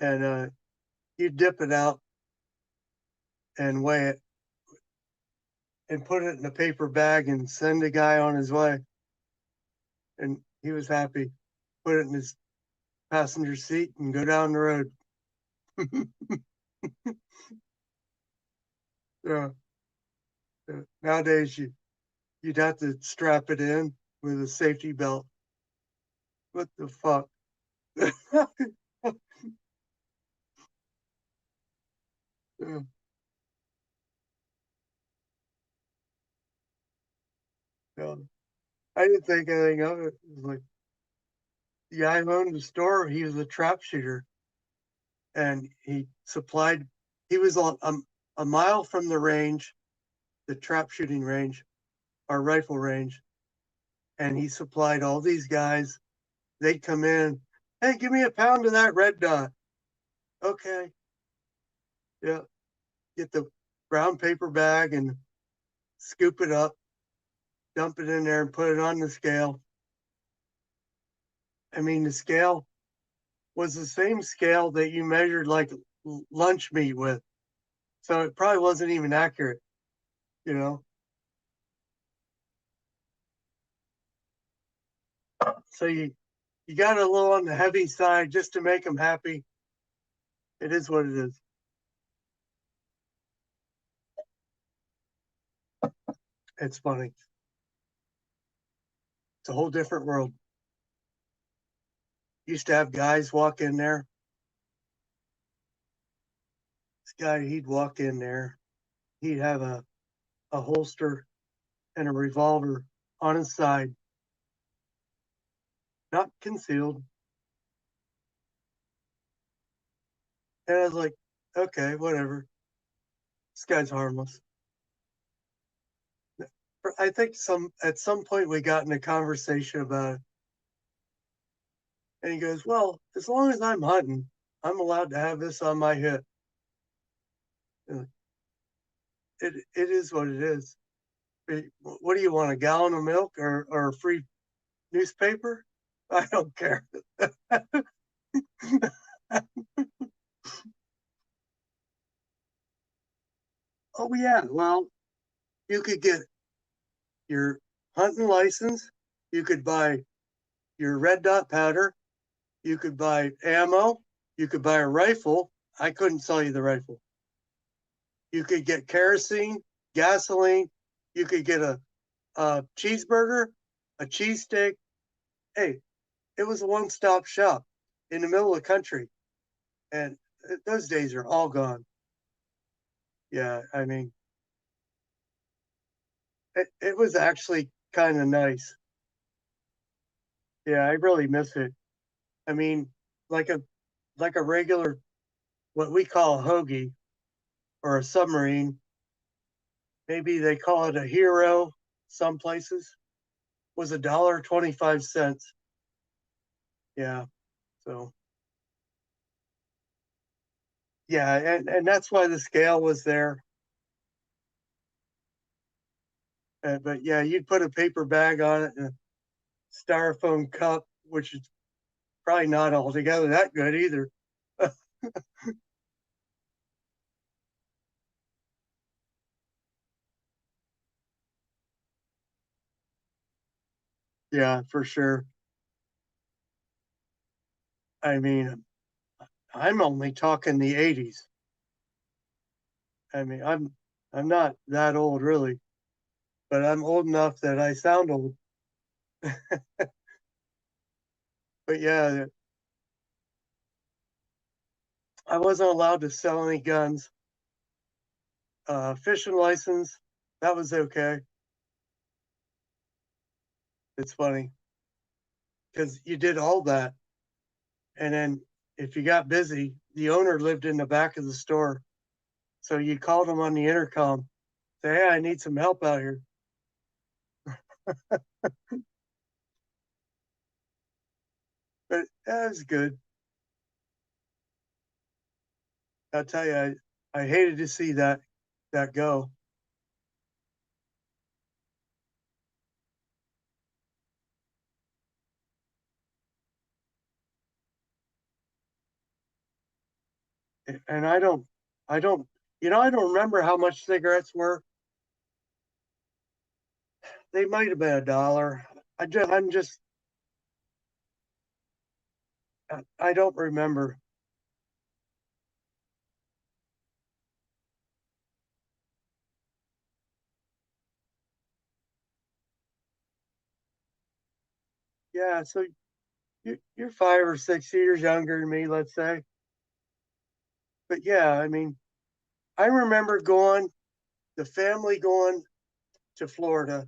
and you dip it out and weigh it and put it in a paper bag and send the guy on his way. And he was happy. Put it in his passenger seat and go down the road. Yeah. Nowadays, you'd have to strap it in with a safety belt. What the fuck? Yeah. Yeah. I didn't think anything of it. It was like the guy who owned the store, he was a trap shooter, and he supplied. He was a mile from the range, the trap shooting range, our rifle range, and he supplied all these guys. They'd come in, hey, give me a pound of that red dot. Okay. Yeah. Get the brown paper bag and scoop it up, dump it in there and put it on the scale. I mean, the scale was the same scale that you measured like lunch meat with. So it probably wasn't even accurate, you know? So you got a little on the heavy side just to make them happy. It is what it is. It's funny. It's a whole different world. Used to have guys walk in there. This guy, he'd walk in there. He'd have a holster and a revolver on his side, not concealed. And I was like, okay, whatever. This guy's harmless. I think at some point we got in a conversation about it. And he goes, well, as long as I'm hunting, I'm allowed to have this on my hip. It is what it is. What do you want, a gallon of milk or a free newspaper? I don't care. Oh yeah, well, you could get your hunting license, you could buy your red dot powder, you could buy ammo, you could buy a rifle. I couldn't sell you the rifle. You could get kerosene, gasoline, you could get a cheeseburger, a cheesesteak. Hey, it was a one-stop shop in the middle of the country. And those days are all gone. Yeah, I mean, it was actually kind of nice. Yeah, I really miss it. I mean, like a like a regular what we call a hoagie or a submarine, maybe they call it a hero some places, was $1.25. Yeah. So yeah, and that's why the scale was there. But yeah, you'd put a paper bag on it and a styrofoam cup, which is probably not altogether that good either. Yeah, for sure. I mean, I'm only talking the 80s. I mean, I'm not that old really, but I'm old enough that I sound old. But yeah, I wasn't allowed to sell any guns. Fishing license, that was okay. It's funny because you did all that, and then if you got busy, the owner lived in the back of the store, so you called him on the intercom, say, "Hey, I need some help out here." But that was good. I'll tell you, I hated to see that go. And I don't, I don't remember how much cigarettes were. They might have been $1. I'm just, I don't remember. Yeah, so you're 5 or 6 years younger than me, let's say. But yeah, I mean, I remember the family going to Florida,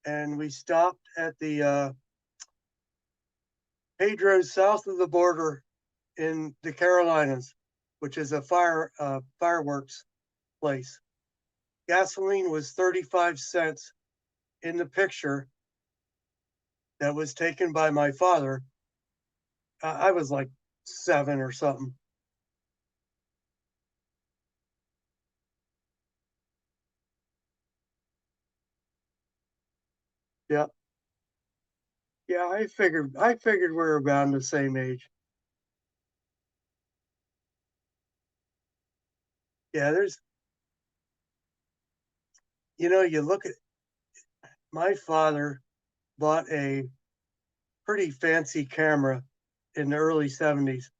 and we stopped at the Pedro's south of the border in the Carolinas, which is a fireworks place. Gasoline was 35 cents in the picture, that was taken by my father. I was like 7 or something. Yeah. Yeah, I figured we were around the same age. Yeah, you look at my father bought a pretty fancy camera in the early 70s,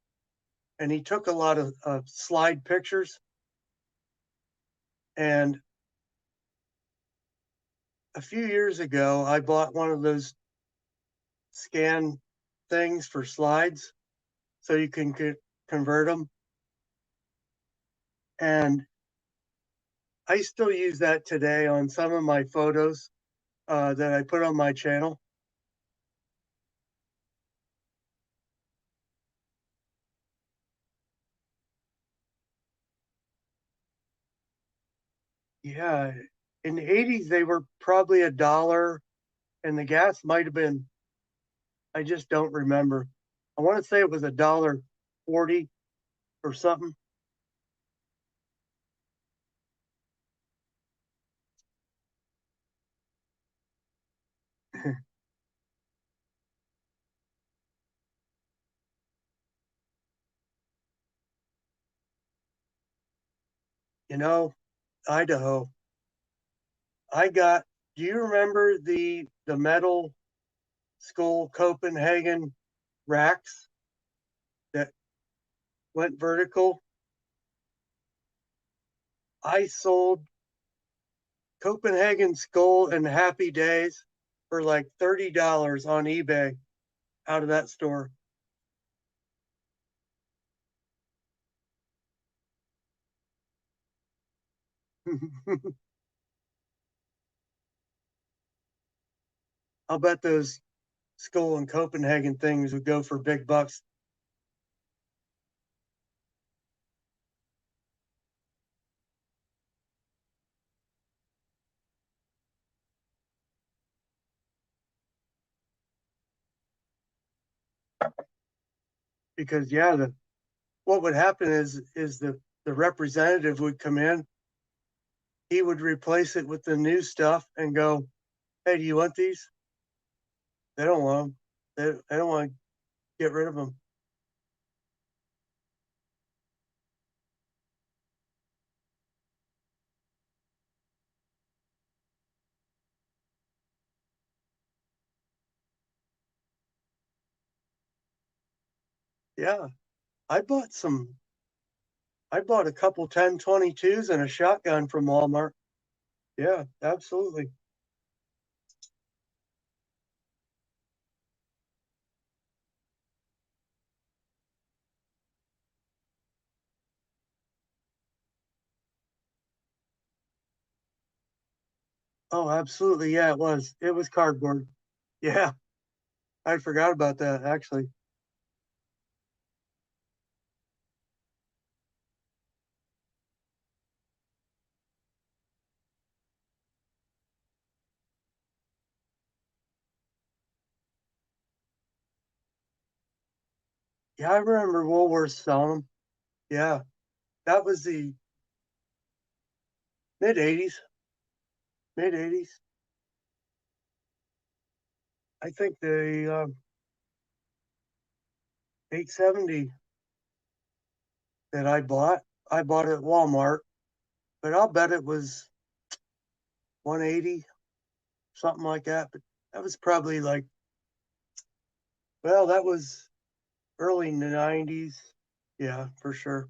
and he took a lot of slide pictures. And a few years ago, I bought one of those scan things for slides so you can convert them. And I still use that today on some of my photos that I put on my channel. Yeah, in the 80s, they were probably $1, and the gas might have been, I just don't remember. I want to say it was $1.40 or something. You know, Idaho. I got, do you remember the metal skull Copenhagen racks that went vertical? I sold Copenhagen skull and Happy Days for like $30 on eBay out of that store. I'll bet those skull and Copenhagen things would go for big bucks. Because yeah, what would happen is the representative would come in, he would replace it with the new stuff and go, "Hey, do you want these?" They don't want them. They don't want to get rid of them. Yeah, I bought some. I bought a couple 10/22s and a shotgun from Walmart. Yeah, absolutely. Oh, absolutely. Yeah, it was. It was cardboard. Yeah, I forgot about that actually. Yeah, I remember Woolworths selling them. Yeah, that was the mid '80s. Mid '80s. I think the 870 that I bought it at Walmart, but I'll bet it was 180, something like that. But that was probably like, well, that was early 90s. Yeah, for sure.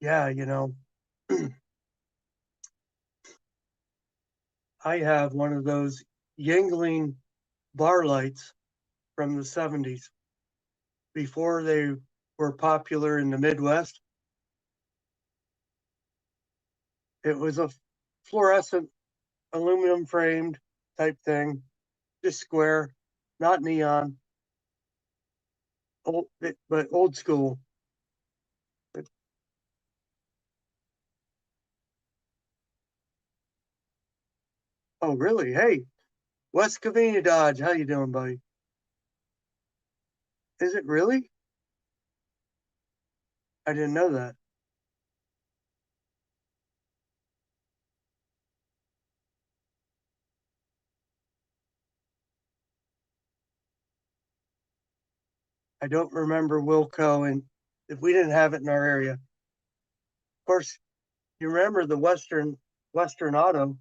Yeah, I have one of those Yingling bar lights from the 70s before they were popular in the Midwest. It was a fluorescent aluminum framed type thing, just square, not neon, but old school. Oh, really? Hey, West Covina Dodge. How you doing, buddy? Is it really? I didn't know that. I don't remember Wilco, and if we didn't have it in our area. Of course, you remember the Western Auto.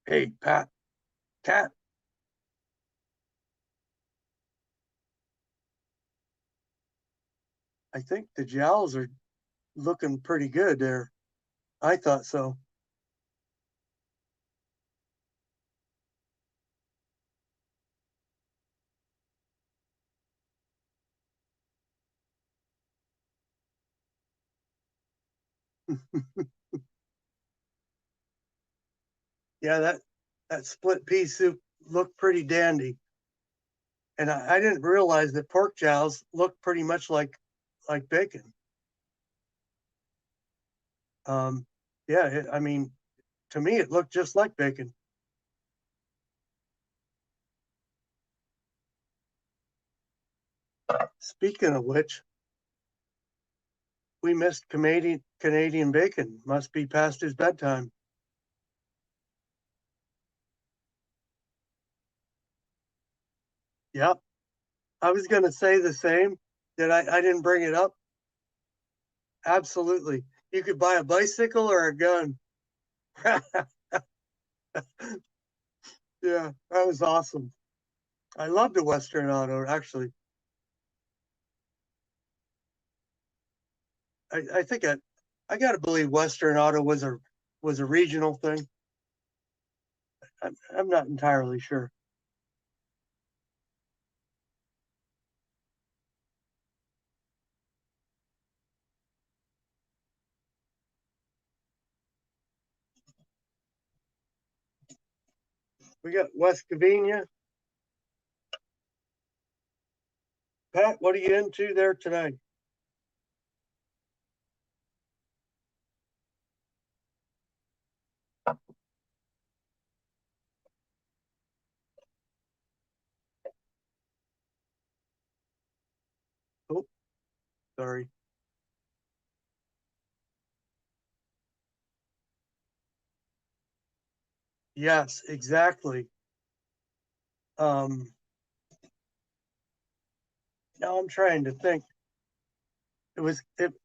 Hey, Pat, Cat, I think the jowls are looking pretty good there. I thought so. Yeah, that split pea soup looked pretty dandy, and I didn't realize that pork jowls look pretty much like bacon. Um, yeah, I mean, to me, it looked just like bacon. Speaking of which, we missed Canadian bacon. Must be past his bedtime. Yep, I was going to say the same. That I didn't bring it up. Absolutely, you could buy a bicycle or a gun. Yeah, that was awesome. I love the Western Auto. Actually, I think I got to believe Western Auto was a regional thing. I'm not entirely sure. We got West Covina. Pat, what are you into there tonight? Oh, sorry. Yes, exactly. Um, Now I'm trying to think.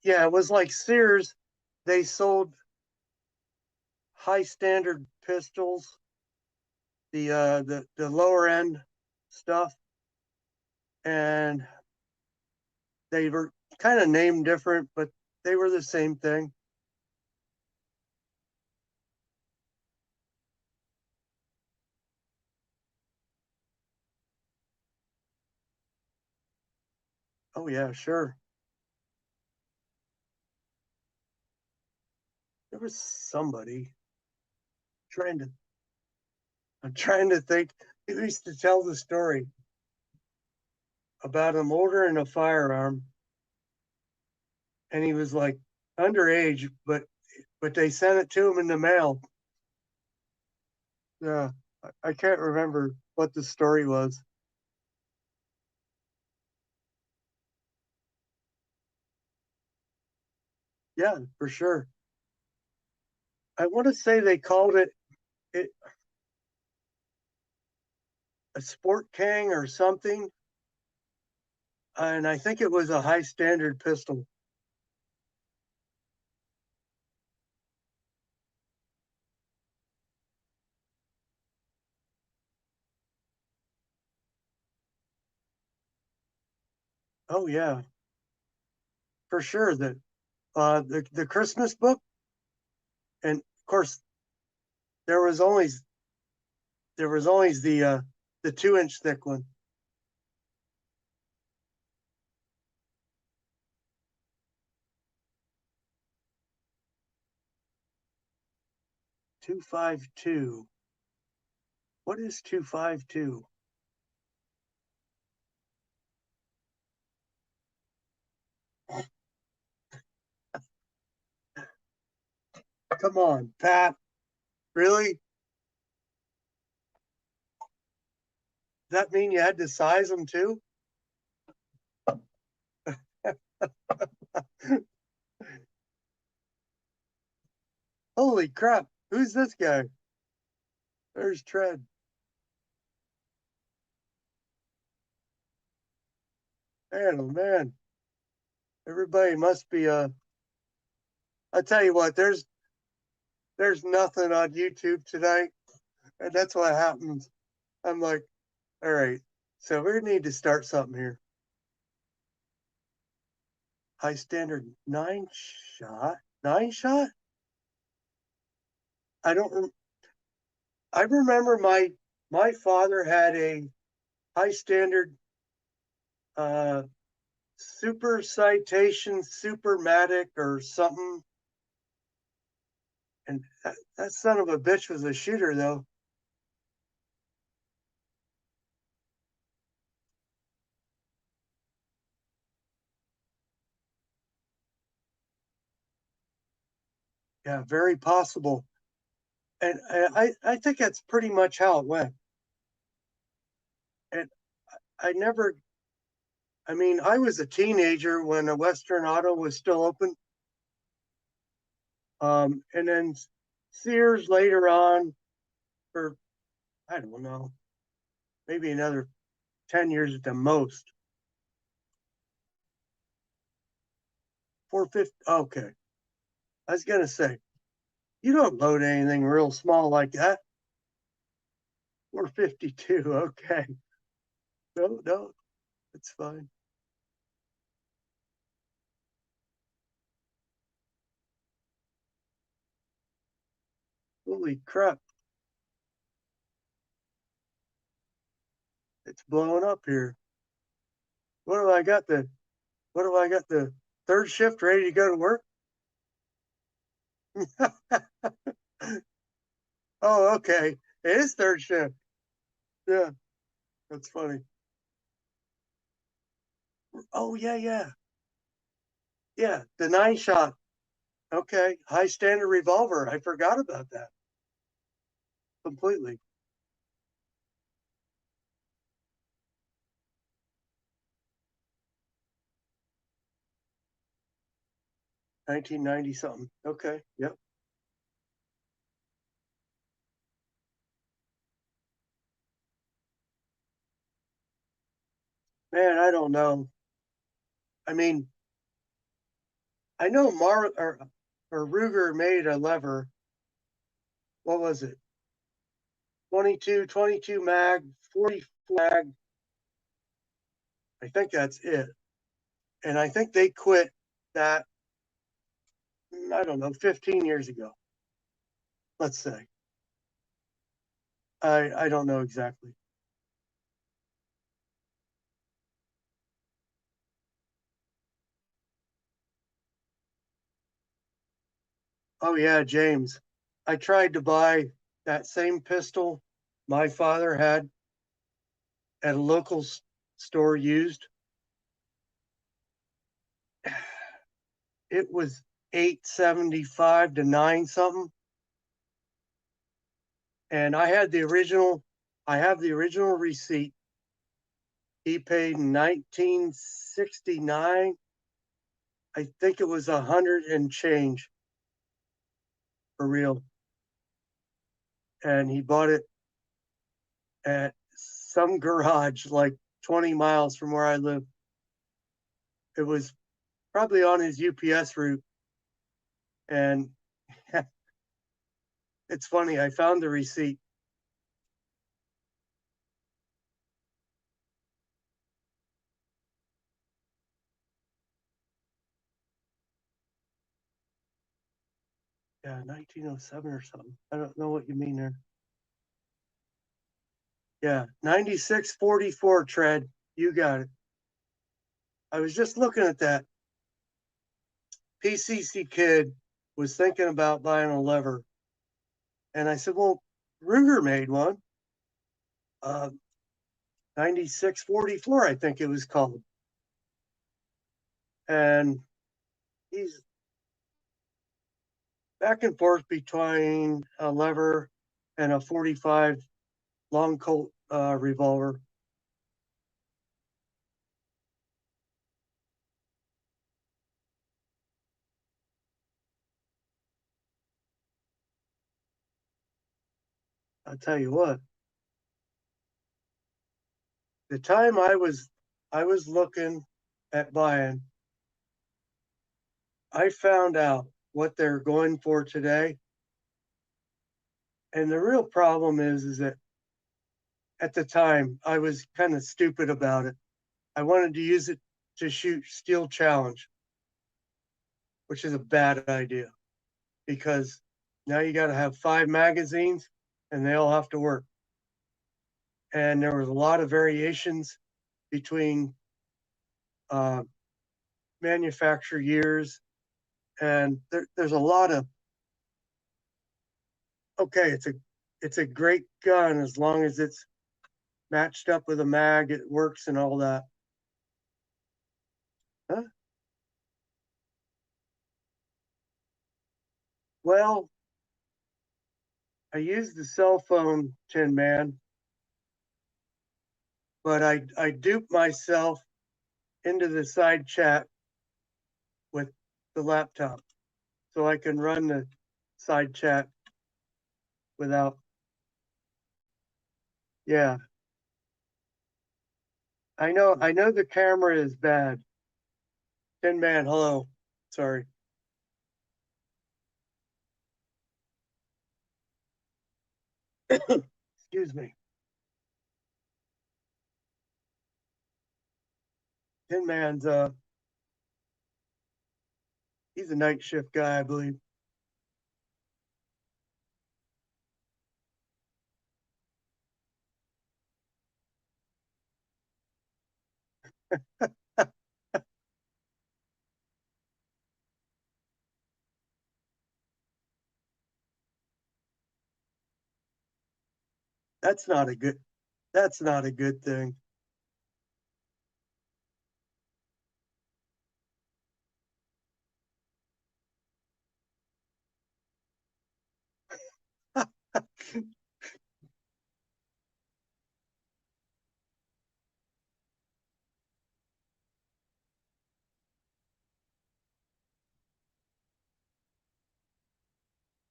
Yeah, it was like Sears. They sold high standard pistols, the lower end stuff, and they were kind of named different, but they were the same thing. Oh yeah, sure. There was somebody trying to. I'm trying to think. He used to tell the story about him ordering a firearm, and he was like underage, but they sent it to him in the mail. Yeah, I can't remember what the story was. Yeah, for sure. I want to say they called it a Sport King or something, and I think it was a high standard pistol. 'Oh yeah, for sure. The Christmas book, and of course there was always the 2 inch thick one. 252. What is 252? Come on, Pat. Really? Does that mean you had to size them too? Holy crap. Who's this guy? There's Tread. Man, oh man. Everybody must be I tell you what, there's nothing on YouTube tonight. And that's what happens. I'm like, all right, so we need to start something here. High standard nine shot. I don't. I remember my father had a high standard uh super citation supermatic or something, and that son of a bitch was a shooter though. Yeah, very possible. And I think that's pretty much how it went. And I never. I mean, I was a teenager when a Western Auto was still open. And then Sears later on, for I don't know, maybe another 10 years at the most. 450. Okay. I was going to say, you don't load anything real small like that. 452. Okay. No, no, it's fine. Holy crap. It's blowing up here. What have I got the what have I got the third shift ready to go to work? Oh, okay. It is third shift. Yeah, that's funny. Oh yeah, yeah. Yeah, the nine shot. Okay. High standard revolver. I forgot about that completely. 1990 something. Okay. Yep. Man, I don't know. I mean, I know or Ruger made a lever. What was it? 22 mag, 44 mag. I think that's it. And I think they quit that, I don't know, 15 years ago, let's say. I don't know exactly. Oh, yeah, James. I tried to buy that same pistol my father had at a local store used. It was 875 to 9 something. And I have the original receipt. He paid 1969. I think it was 100 and change for real. And he bought it at some garage like 20 miles from where I live. It was probably on his UPS route. And it's funny, I found the receipt. Yeah, 1907 or something. I don't know what you mean there. Yeah, 9644 tread. You got it. I was just looking at that. PCC kid was thinking about buying a lever. And I said, well, Ruger made one. 9644, I think it was called. And he's back and forth between a lever and a 45 long Colt revolver. I'll tell you what, the time I was looking at buying, I found out what they're going for today. And the real problem is that at the time I was kind of stupid about it. I wanted to use it to shoot Steel Challenge, which is a bad idea because now you got to have 5 magazines and they all have to work. And there was a lot of variations between uh, manufacture years, and there's a lot of okay. It's a great gun as long as it's matched up with a mag, it works and all that. Huh? Well, I use the cell phone, Tin Man, but I dupe myself into the side chat with the laptop so I can run the side chat without. Yeah, I know the camera is bad. Tin Man, hello. Sorry. Excuse me. Tin Man's he's a night shift guy, I believe. That's not a good that's not a good thing.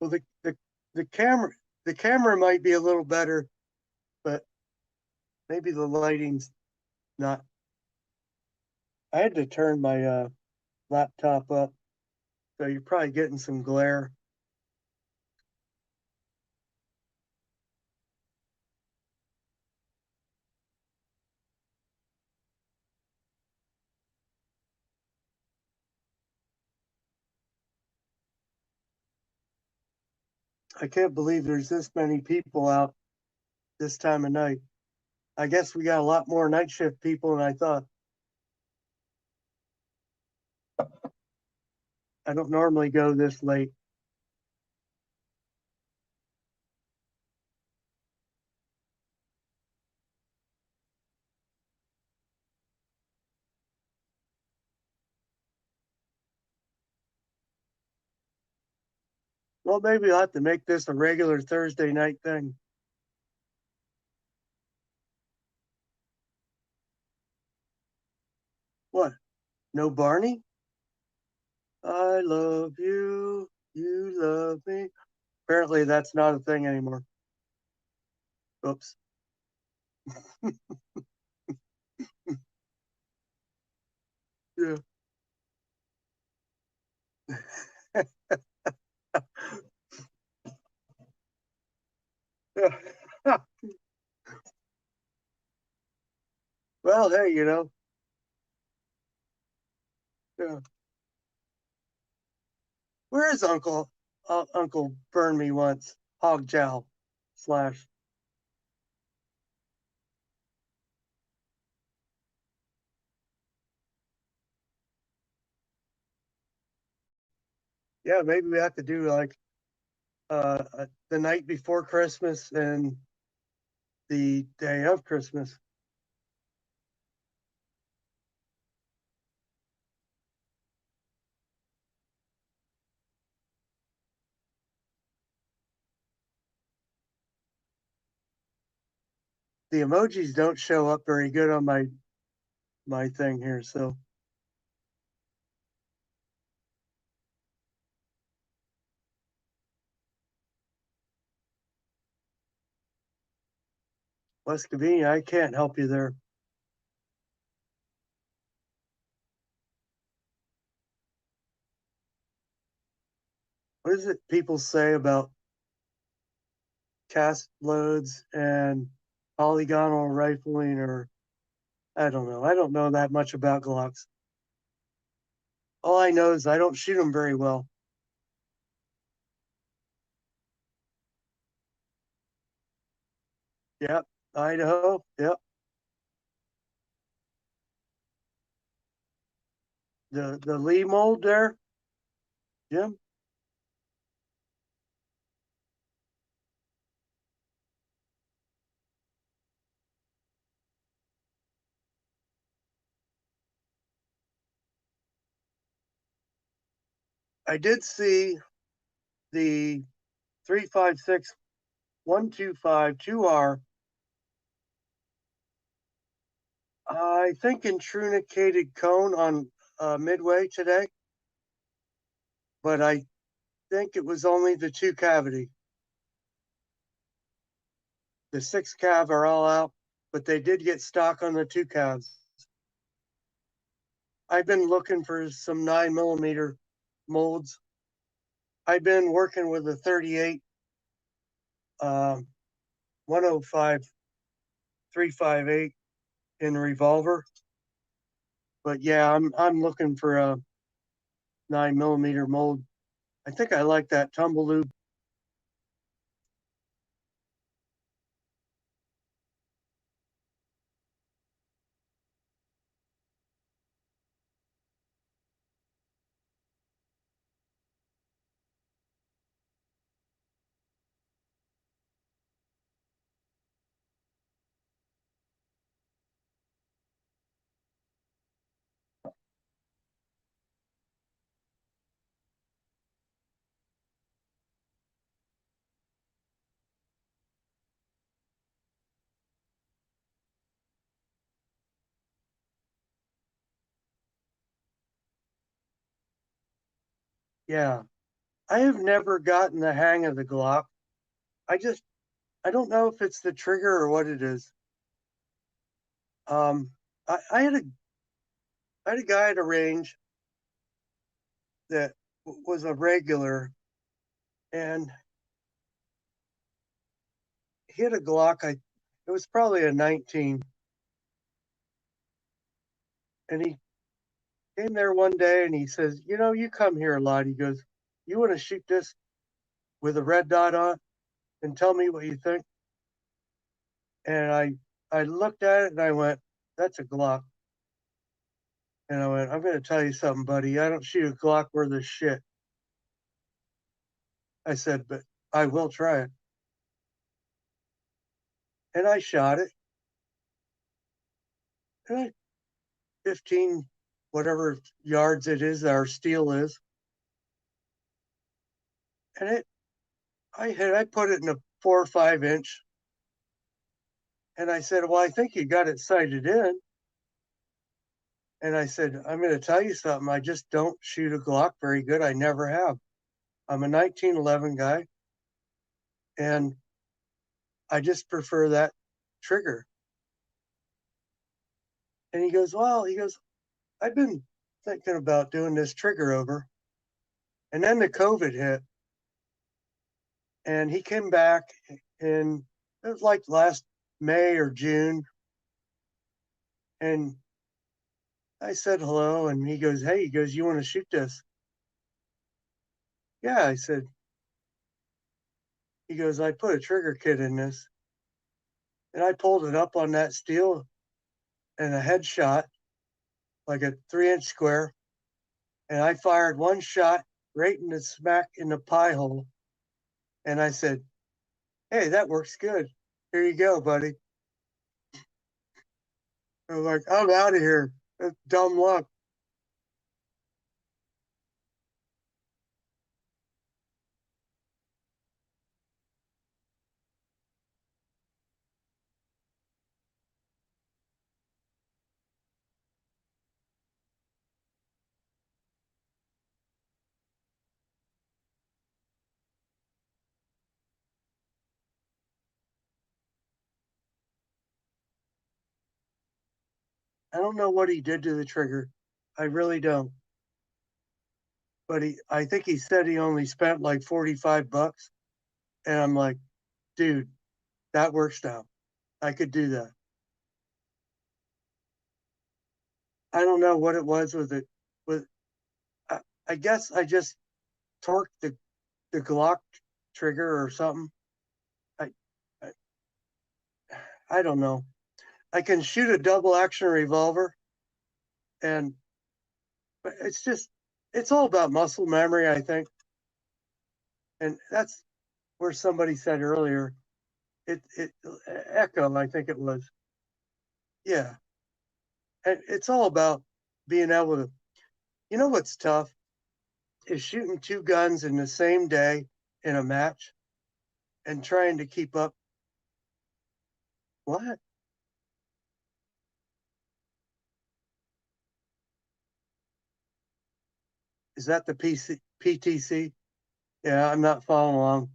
Well, the camera the camera might be a little better, but maybe the lighting's not. I had to turn my laptop up, so you're probably getting some glare. I can't believe there's this many people out this time of night. I guess we got a lot more night shift people than I thought. I don't normally go this late. Well, maybe I'll have to make this a regular Thursday night thing. What? No Barney? I love you. You love me. Apparently, that's not a thing anymore. Oops. Yeah. Yeah. Well, hey, yeah. Where is Uncle Burn Me Once? Hog Jowl slash. Yeah, maybe we have to do like the night before Christmas and the day of Christmas. the emojis don't show up very good on my thing here, so. West Covina, I can't help you there. What is it people say about cast loads and polygonal rifling, or I don't know. I don't know that much about Glocks. All I know is I don't shoot them very well. Yep, Idaho. Yep. The Lee mold there, Jim. I did see the 356 125 2R. I think in trunicated cone on Midway today, but I think it was only the 2 cavity. The 6 cav are all out, but they did get stock on the 2 calves. I've been looking for some 9mm molds. I've been working with a 38 105 358 in revolver, but yeah, I'm looking for a 9mm mold. I think I like that Tumbleweed. Yeah, I have never gotten the hang of the Glock. I just I don't know if it's the trigger or what it is. Um, I had a guy at a range that was a regular, and he had a Glock. It was probably a 19, and he came there one day and he says, "You know, you come here a lot." He goes, "You want to shoot this with a red dot on and tell me what you think?" And I looked at it and I went, "That's a Glock." And I went, "I'm going to tell you something, buddy. I don't shoot a Glock worth of shit." I said, "But I will try it." And I shot it. And I 15 whatever yards it is, our steel is, and I put it in a 4 or 5 inch, and I said, "Well, I think you got it sighted in." And I said, "I'm going to tell you something. I just don't shoot a Glock very good. I never have. I'm a 1911 guy, and I just prefer that trigger." And he goes, "Well," he goes, "I've been thinking about doing this trigger over." And then the COVID hit, and he came back, and it was like last May or June. And I said hello, and he goes, "Hey," he goes, "You want to shoot this?" Yeah, I said. He goes, "I put a trigger kit in this," and I pulled it up on that steel and a headshot, like a 3 inch square, and I fired one shot right in the smack in the pie hole. And I said, "Hey, that works good. Here you go, buddy." I'm like, "I'm out of here. That's dumb luck." I don't know what he did to the trigger. I really don't. But I think he said he only spent like 45 bucks. And I'm like, dude, that works now. I could do that. I don't know what it was with it. With I guess I just torqued the Glock trigger or something. I, I I don't know. I can shoot a double action revolver, and it's just it's all about muscle memory, I think. And that's where somebody said earlier, it Echo, I think it was. Yeah, and it's all about being able to. You know what's tough is shooting two guns in the same day in a match and trying to keep up. What is that? The PTC? Yeah, I'm not following along.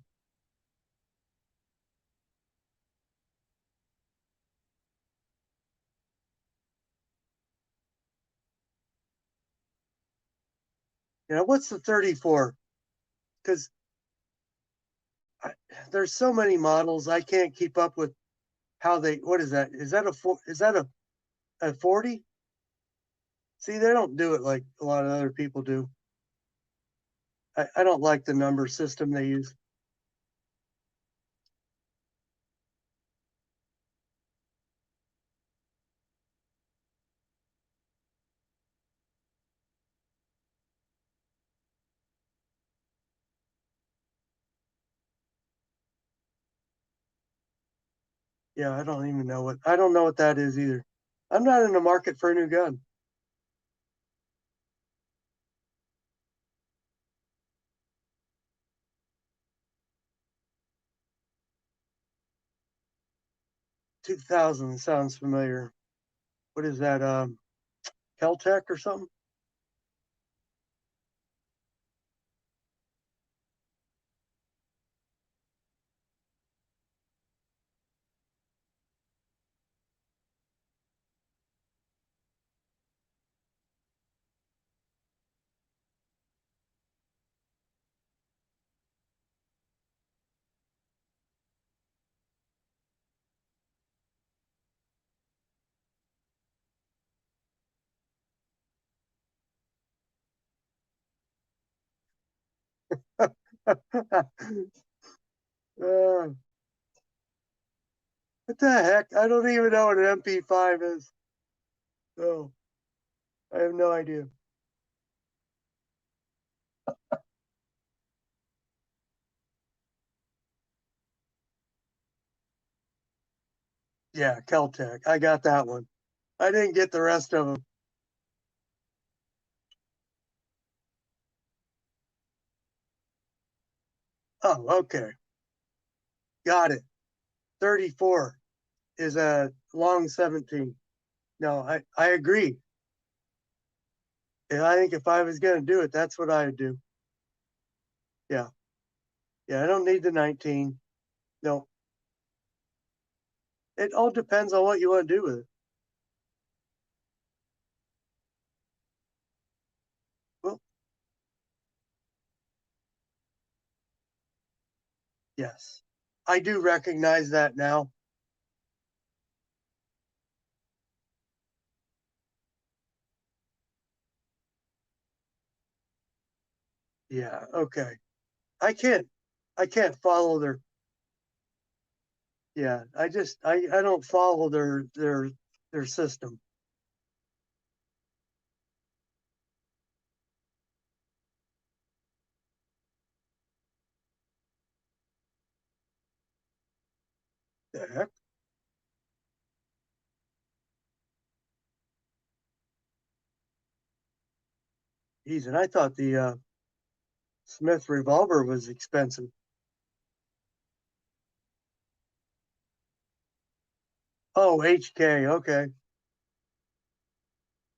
What's the 34? Because there's so many models, I can't keep up with how they. What is that? Is that a 40? See, they don't do it like a lot of other people do. I don't like the number system they use. Yeah, I don't know what that is either. I'm not in the market for a new gun. 2000 sounds familiar. What is that? Keltec or something? What the heck? I don't even know what an MP5 is. Oh, I have no idea. Yeah, Keltec. I got that one. I didn't get the rest of them. Oh, okay. Got it. 34 is a long 17. No, I agree. And I think if I was going to do it, that's what I would do. Yeah. Yeah, I don't need the 19. No, it all depends on what you want to do with it. Well, yes. I do recognize that now. Yeah, okay. I can't I can't follow their yeah, I don't follow their system. The heck? Geez, and I thought the Smith revolver was expensive. Oh, HK, okay.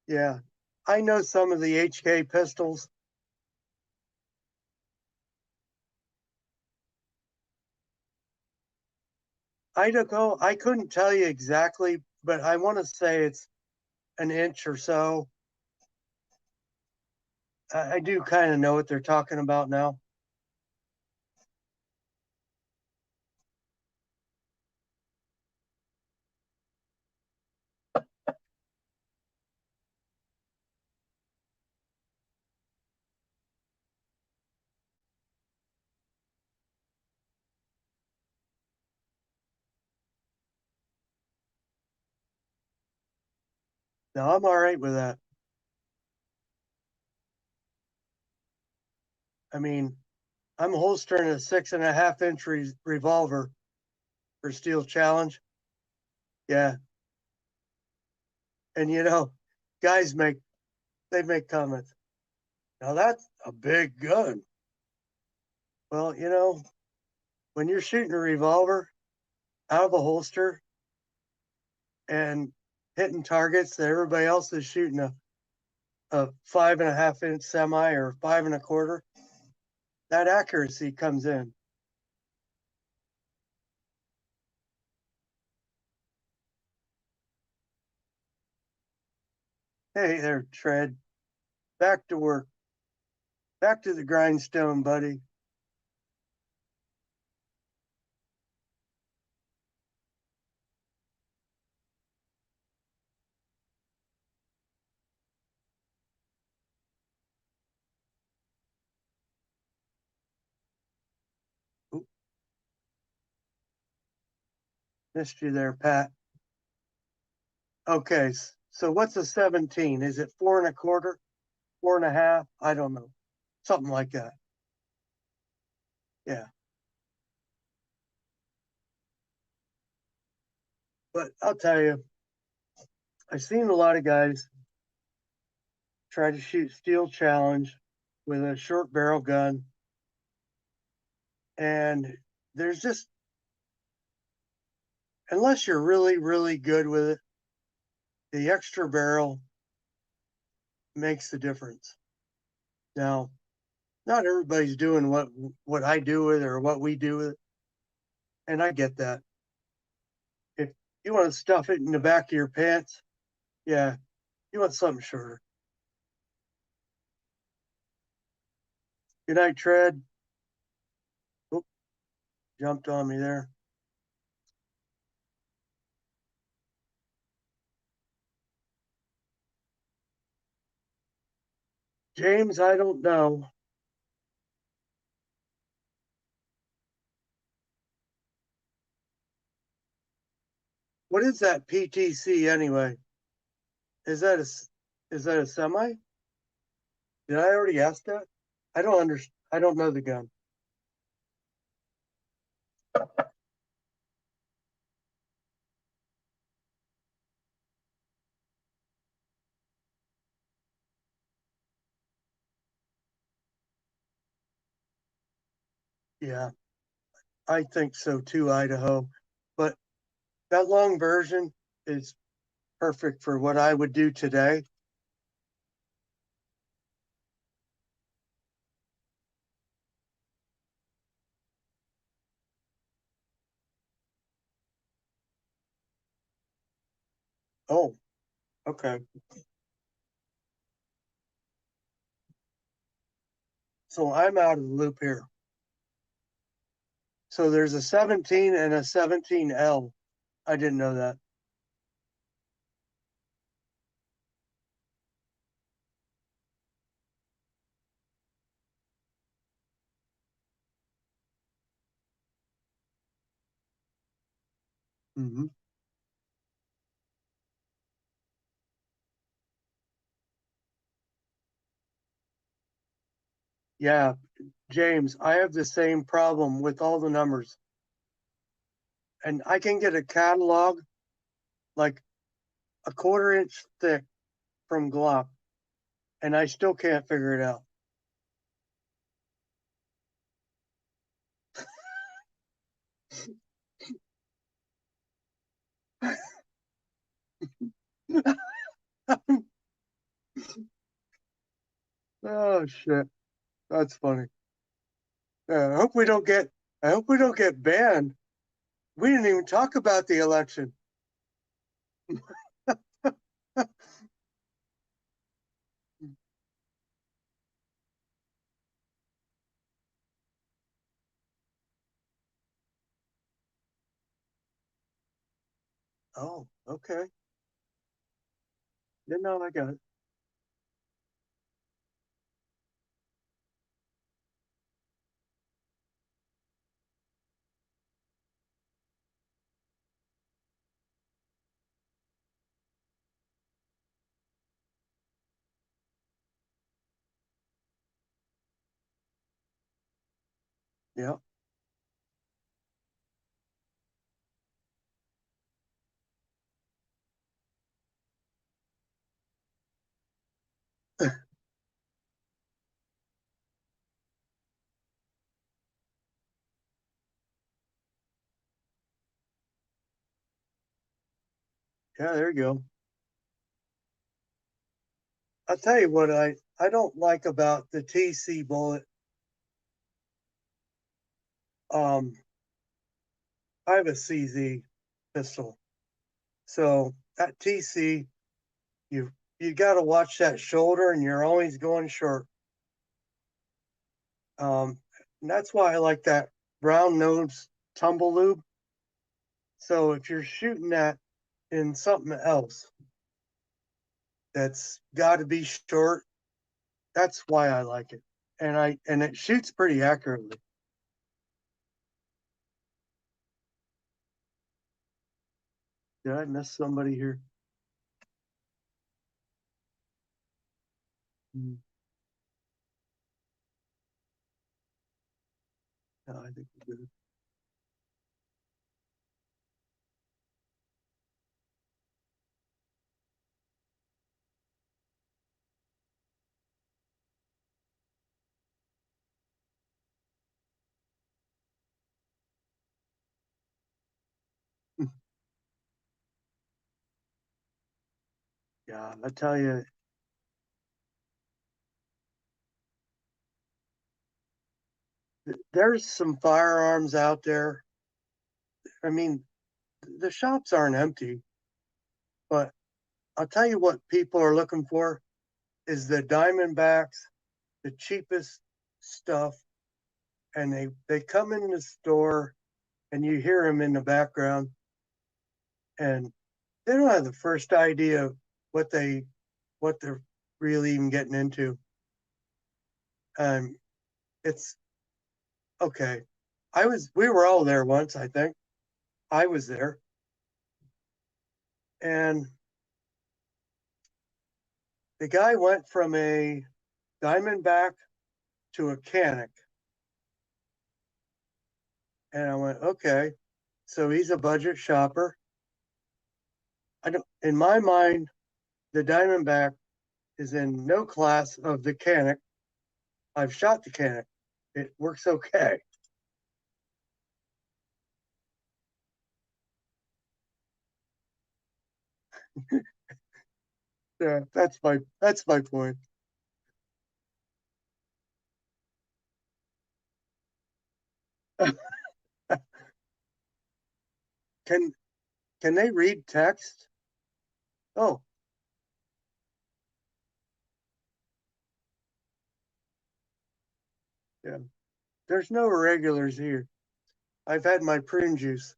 Yeah. I know some of the HK pistols. I don't know. I couldn't tell you exactly, but I want to say it's an inch or so. I do kind of know what they're talking about now. No, I'm all right with that. I mean, I'm holstering a 6.5 inch revolver for Steel Challenge. Yeah. And guys make comments. Now that's a big gun. Well, when you're shooting a revolver out of a holster and hitting targets that everybody else is shooting a 5.5 inch semi or 5 1/4, that accuracy comes in. Hey there, Tread. Back to work. Back to the grindstone, buddy. Oop, missed you there, Pat. Okay, so what's a 17? Is it 4 1/4, 4.5? I don't know. Something like that. Yeah. But I'll tell you, I've seen a lot of guys try to shoot Steel Challenge with a short barrel gun. And there's just, unless you're really, really good with it, the extra barrel makes the difference. Now, not everybody's doing what I do with it or what we do with it. And I get that. If you want to stuff it in the back of your pants, yeah, you want something shorter. Good night, Tread. Oop, jumped on me there. James, I don't know. What is that PTC anyway? Is that a semi? Did I already ask that? I don't understand. I don't know the gun. Yeah, I think so too, Idaho. But that long version is perfect for what I would do today. Oh, okay. So I'm out of the loop here. So there's a 17 and a 17L. I didn't know that. Mm-hmm. Yeah, James, I have the same problem with all the numbers. And I can get a catalog like a 1/4 inch thick from Glock, and I still can't figure it out. Oh shit, that's funny. I hope we don't get. I hope we don't get banned. We didn't even talk about the election. Oh, okay. Didn't know I got it. Yeah. Yeah, there you go. I'll tell you what I don't like about the TC bullet. Um, I have a CZ pistol. So at TC, you you got to watch that shoulder, and you're always going short. And that's why I like that brown nose tumble lube. So if you're shooting that in something else that's got to be short, that's why I like it. And it shoots pretty accurately. Did I miss somebody here? Mm, no, I think we're good. Yeah, I tell you, there's some firearms out there. I mean, the shops aren't empty, but I'll tell you what people are looking for is the Diamondbacks, the cheapest stuff, and they come in the store and you hear them in the background, and they don't have the first idea of what they're really even getting into. Um, it's okay. We were all there once, I think. I was there, and the guy went from a Diamondback to a Canic, and I went, okay, so he's a budget shopper. I don't, in my mind, the Diamondback is in no class of the Canic. I've shot the Canic. It works okay. Yeah, that's my point. Can can they read text? Oh, yeah. There's no irregulars here. I've had my prune juice.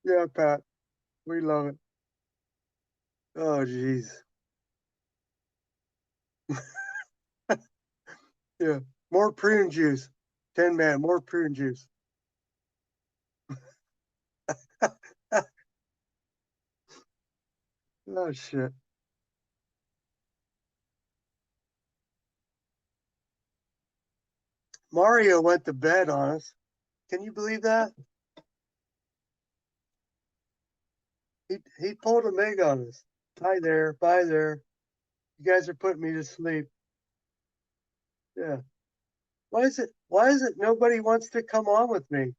Yeah, Pat, we love it. Oh, geez. Yeah, more prune juice. 10 man, more prune juice. Oh shit. Mario went to bed on us. Can you believe that? He pulled a Meg on us. Hi there, bye there. You guys are putting me to sleep. Yeah. Why is it nobody wants to come on with me?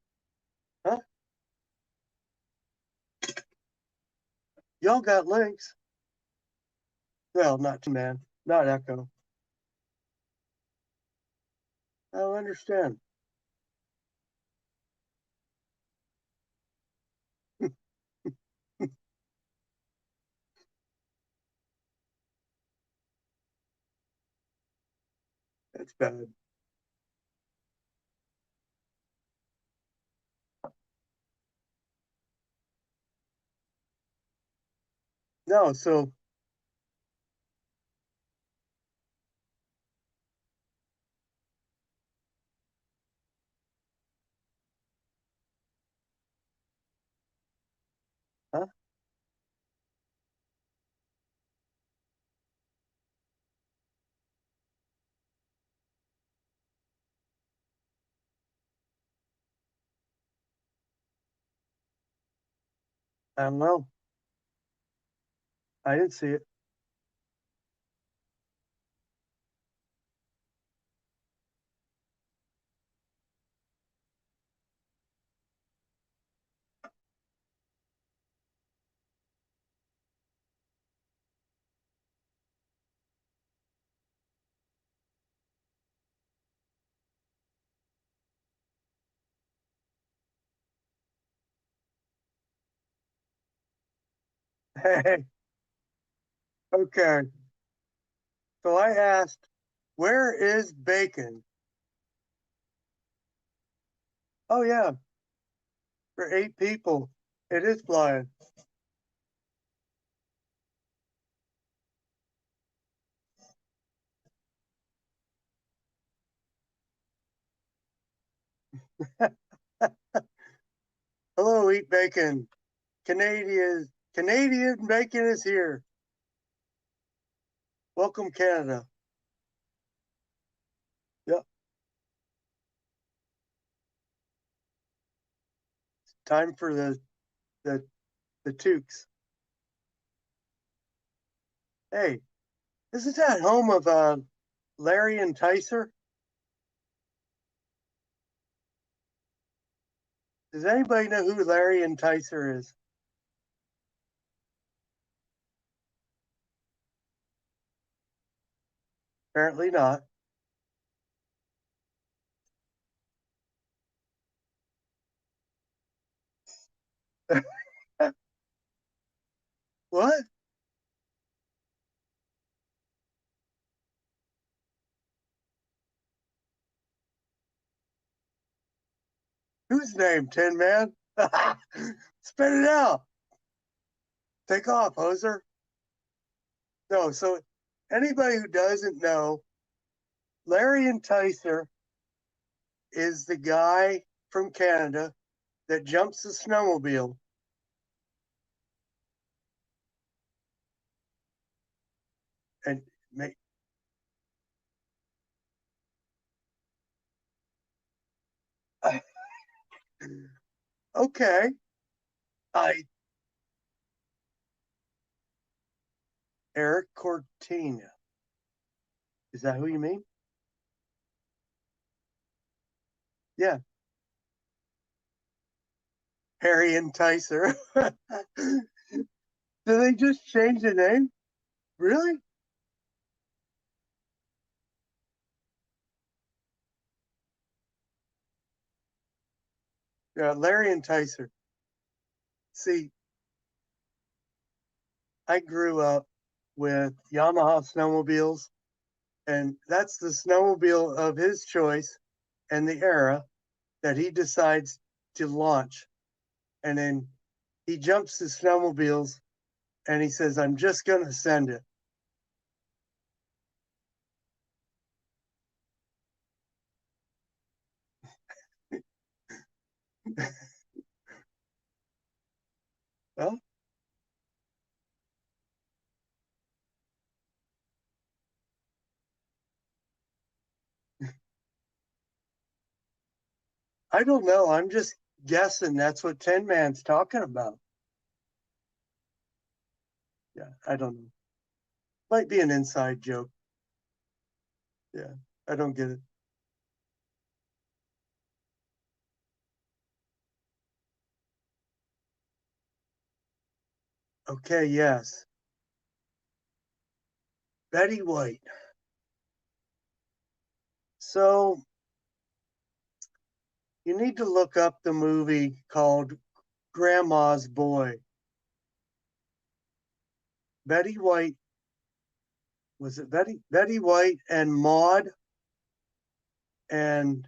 Huh? Y'all got links. Well, not to man, not Echo. I don't understand. it's bad. No, so huh? I don't know. I didn't see it. Hey, okay. So I asked, where is bacon? Oh yeah, for 8 people. It is flying. Hello, eat bacon. Canadian bacon is here. Welcome, Canada. Yep. Time for the the toques. Hey, isn't that home of Larry and Tyser? Does anybody know who Larry and Tyser is? Apparently not. What? Whose name? Tin Man? Spit it out. Take off, hoser. No, so anybody who doesn't know, Larry and Tyser is the guy from Canada that jumps the snowmobile. And make, okay, I Eric Cortina. Is that who you mean? Yeah, Harry and Tyser. Did they just change the name? Really? Yeah, Larry and Tyser. See, I grew up with Yamaha snowmobiles, and that's the snowmobile of his choice and the era that he decides to launch. And then he jumps the snowmobiles and he says, I'm just going to send it. Well, I don't know. I'm just guessing that's what Tin Man's talking about. Yeah, I don't know. Might be an inside joke. Yeah, I don't get it. Okay, yes. Betty White. So you need to look up the movie called Grandma's Boy. Betty White, was it Betty White and Maud? and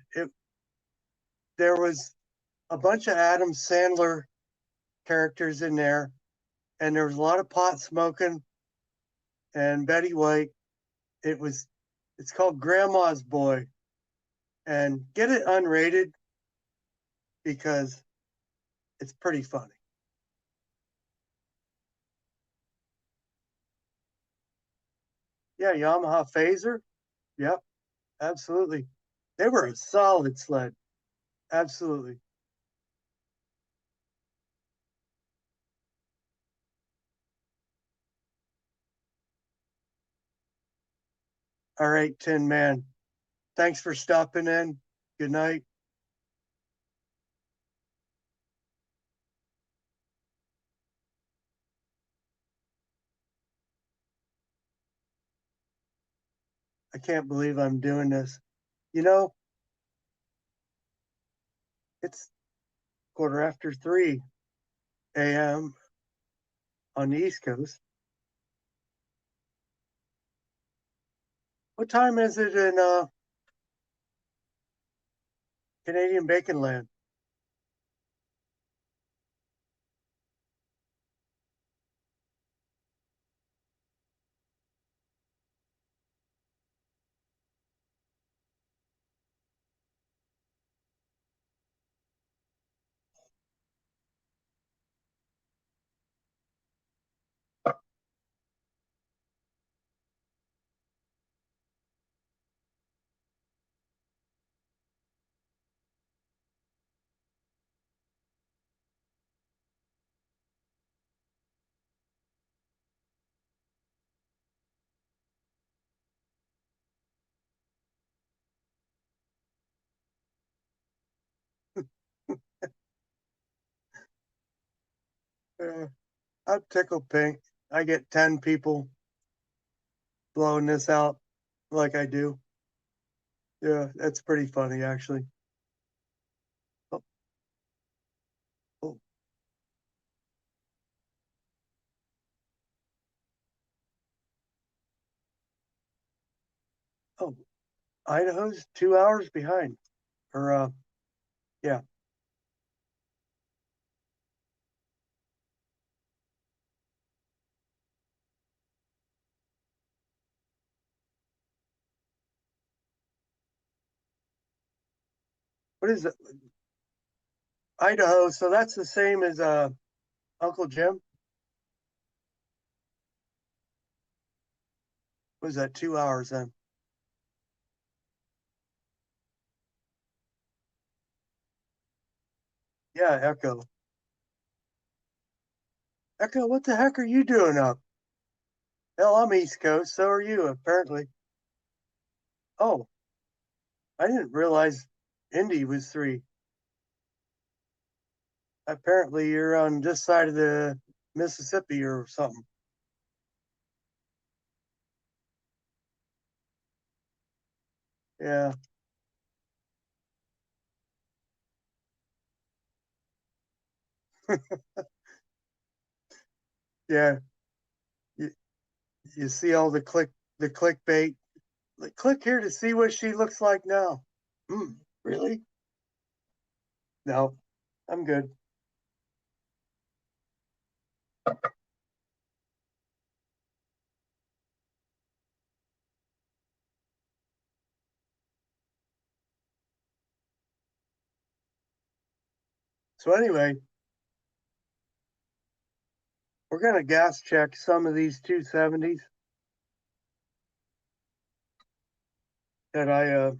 there was a bunch of Adam Sandler characters in there, and there was a lot of pot smoking and Betty White. It's called Grandma's Boy, and get it unrated because it's pretty funny. Yeah, Yamaha Phaser. Yep, absolutely. They were a solid sled. Absolutely. All right, Tin Man. Thanks for stopping in. Good night. I can't believe I'm doing this. You know, it's 3:15 a.m. on the East Coast. What time is it in Canadian Bacon Land? Uh, I'm tickled pink. I get 10 people blowing this out like I do. Yeah, that's pretty funny, actually. Oh, oh, oh. Idaho's 2 hours behind. Or, yeah. What is it? Idaho. So that's the same as Uncle Jim. What is that? 2 hours then? Yeah, Echo. Echo, what the heck are you doing up? Hell, I'm East Coast. So are you, apparently. Oh, I didn't realize Indy was 3. Apparently, you're on this side of the Mississippi or something. Yeah, yeah. You, you see all the clickbait. Like, click here to see what she looks like now. Really? No, I'm good. So anyway, we're gonna gas check some of these 270s that I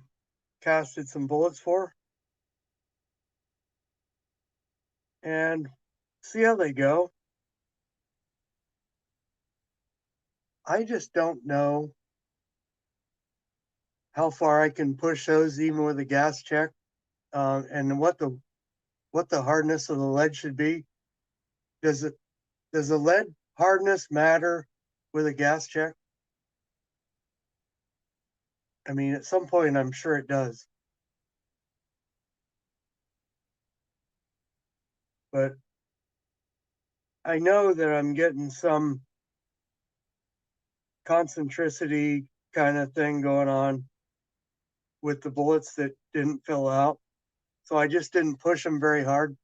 casted some bullets for and see how they go. I just don't know how far I can push those even with a gas check, and what the hardness of the lead should be. Does it does the lead hardness matter with a gas check? I mean, at some point, I'm sure it does, but I know that I'm getting some concentricity kind of thing going on. with the bullets that didn't fill out. So I just didn't push them very hard.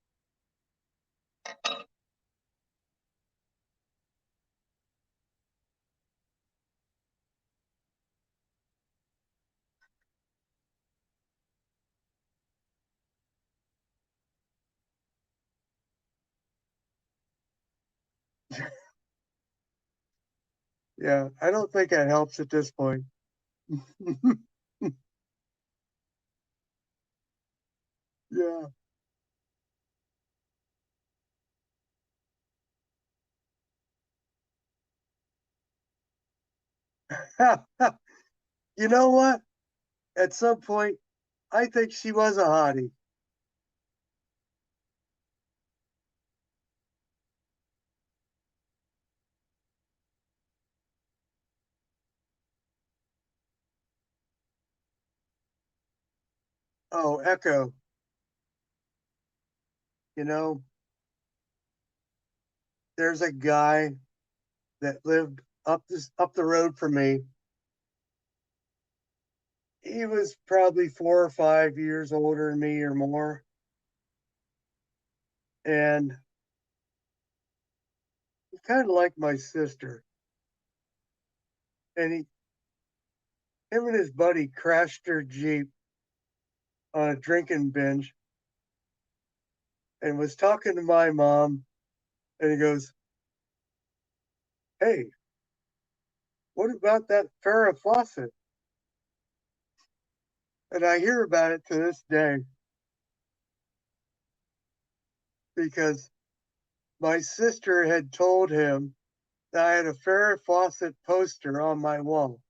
Yeah, I don't think that helps at this point. Yeah. You know what? At some point, I think she was a hottie. Oh, Echo. You know, there's a guy that lived up the road from me. He was probably 4 or 5 years older than me or more. And he kind of like my sister. And him and his buddy crashed their Jeep on a drinking binge and was talking to my mom. And he goes, "Hey, what about that Farrah Fawcett?" And I hear about it to this day because my sister had told him that I had a Farrah Fawcett poster on my wall.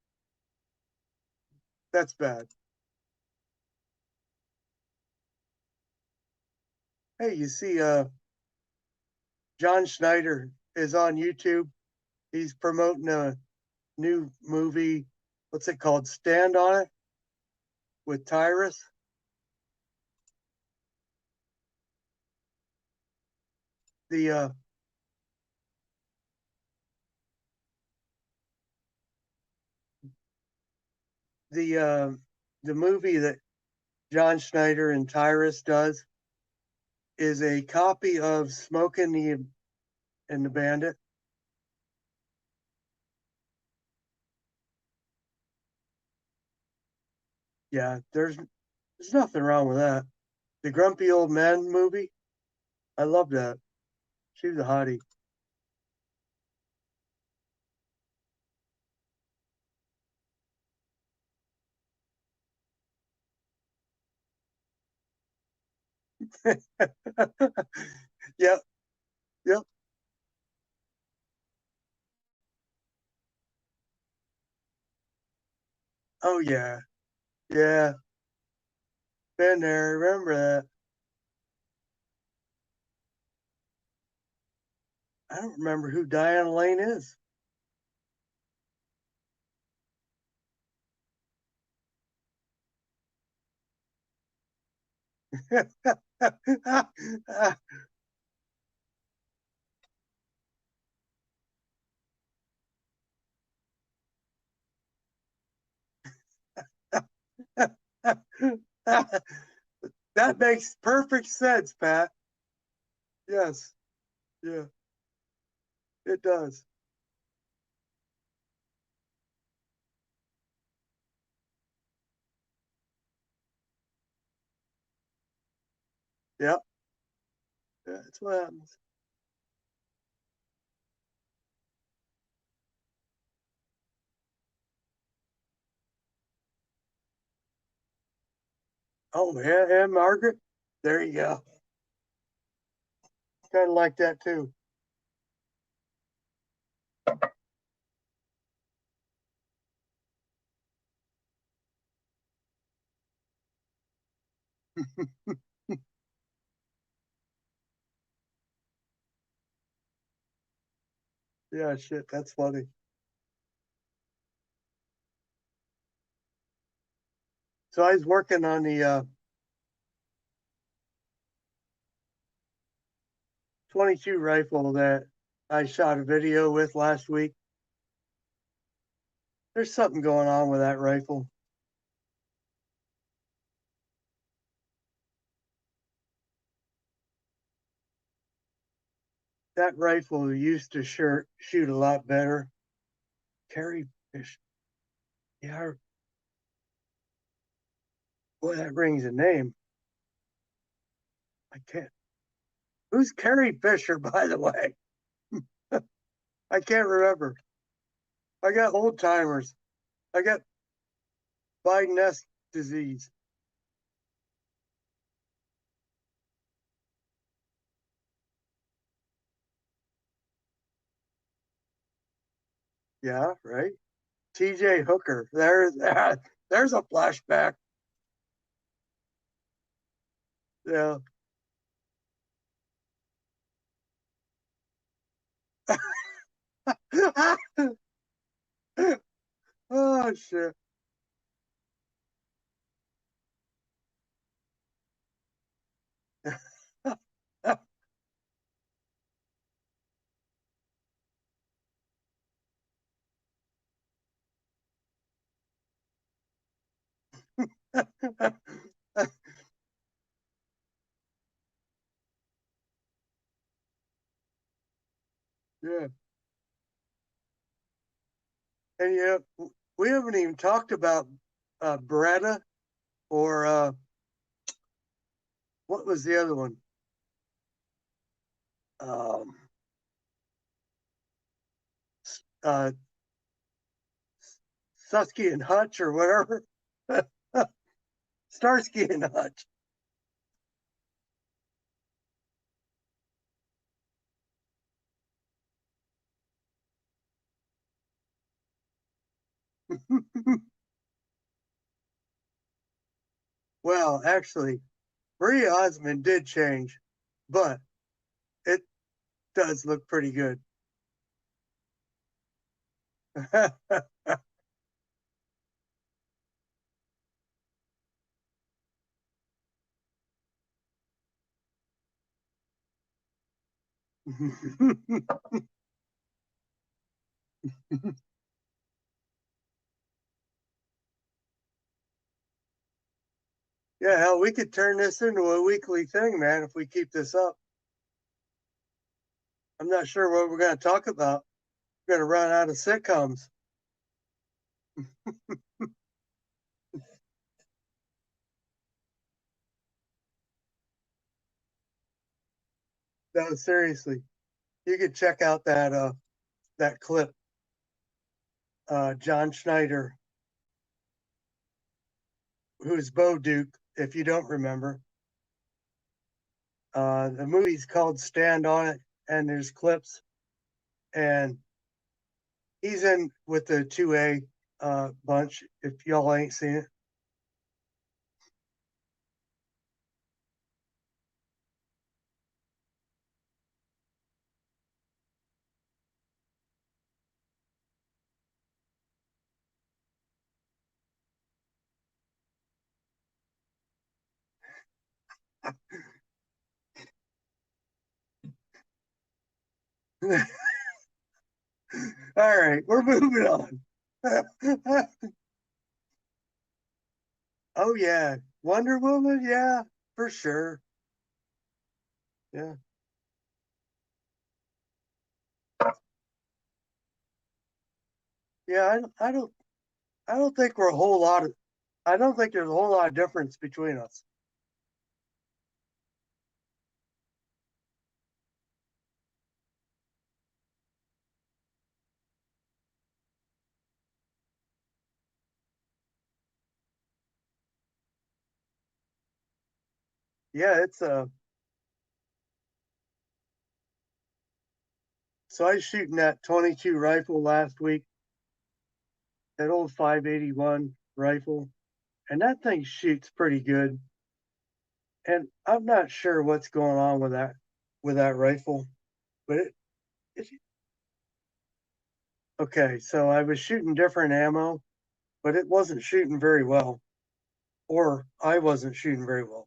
That's bad. Hey, you see, John Schneider is on YouTube. He's promoting a new movie. What's it called? Stand on It with Tyrus. The the uh, the movie that John Schneider and Tyrus does is a copy of Smoking and the Bandit. Yeah, there's nothing wrong with that. The Grumpy Old Man movie. I love that. She was a hottie. Yep, yep. Oh yeah, yeah. Been there. Remember that? I don't remember who Diane Lane is. That makes perfect sense, Pat. Yes, yeah, it does. Yep, yeah, that's what happens. Oh yeah, and Margaret. There you go. Kind of like that too. Yeah, shit, that's funny. So I was working on the 22 rifle that I shot a video with last week. There's something going on with that rifle. that rifle used to shoot a lot better. Carrie Fisher. Yeah, boy, that rings a name. I can't. Who's Carrie Fisher, by the way? I can't remember. I got old timers. I got Biden disease. Yeah, right. TJ Hooker. There's a flashback. Yeah. Oh shit. Yeah. And yeah, we haven't even talked about Beretta or what was the other one? Um, uh, Susky and Hutch or whatever. Starsky and Hutch. Well, actually, Maria Osmond did change, but it does look pretty good. Yeah, hell, we could turn this into a weekly thing, man, if we keep this up. I'm not sure what we're going to talk about. We're going to run out of sitcoms. No, seriously, you could check out that clip. John Schneider, who's Bo Duke, if you don't remember. The movie's called Stand on It, and there's clips, and he's in with the 2A bunch. If y'all ain't seen it. All right, we're moving on. Oh yeah, Wonder Woman, yeah, for sure. Yeah, yeah. I don't think we're a whole lot of. I don't think there's a whole lot of difference between us. Yeah, it's So I was shooting that 22 rifle last week, that old 581 rifle, and that thing shoots pretty good. And I'm not sure what's going on with that rifle, but it okay. So I was shooting different ammo, but it wasn't shooting very well, or I wasn't shooting very well.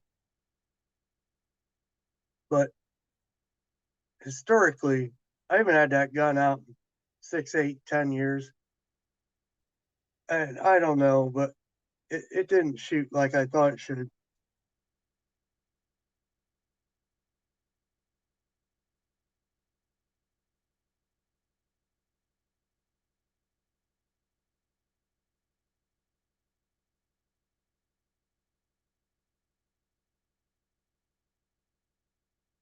But historically, I haven't had that gun out in 6, 8, 10 years, and I don't know, but it didn't shoot like I thought it should.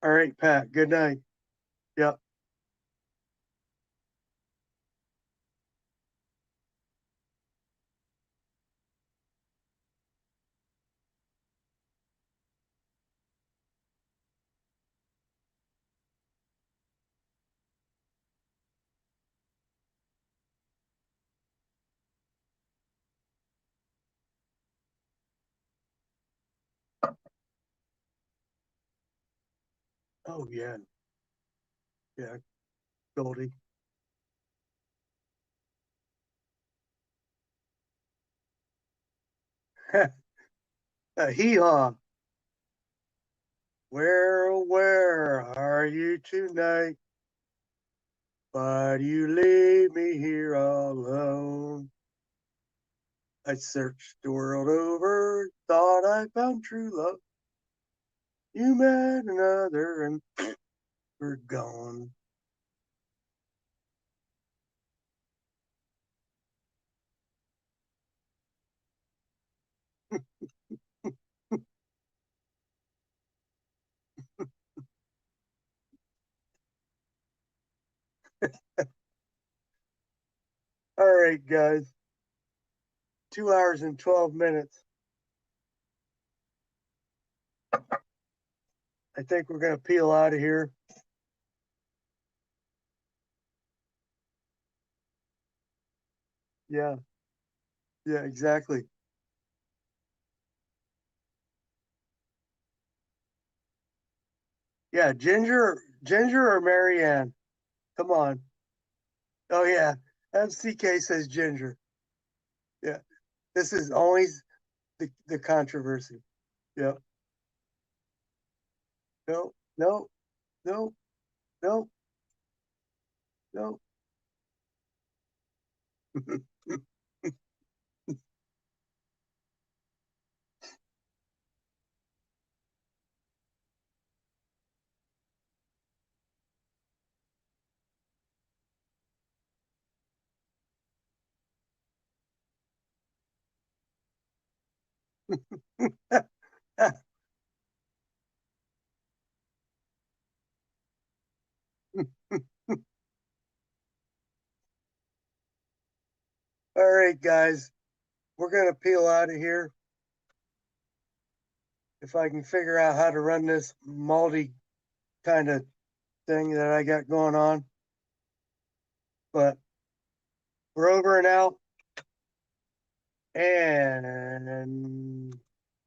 All right, Pat, good night. Yep. Oh, yeah. Yeah, Goldie. Hee-haw. Where are you tonight? Why do you leave me here alone? I searched the world over, thought I found true love. You met another and we're gone. All right, guys. 2 hours and 12 minutes. I think we're going to peel out of here. Yeah, yeah, exactly. Yeah, Ginger or Marianne? Come on. Oh, yeah. MCK says Ginger. Yeah, this is always the controversy. Yeah. No, no, no, no, no. All right, guys, we're going to peel out of here. If I can figure out how to run this multi kind of thing that I got going on. But we're over and out. And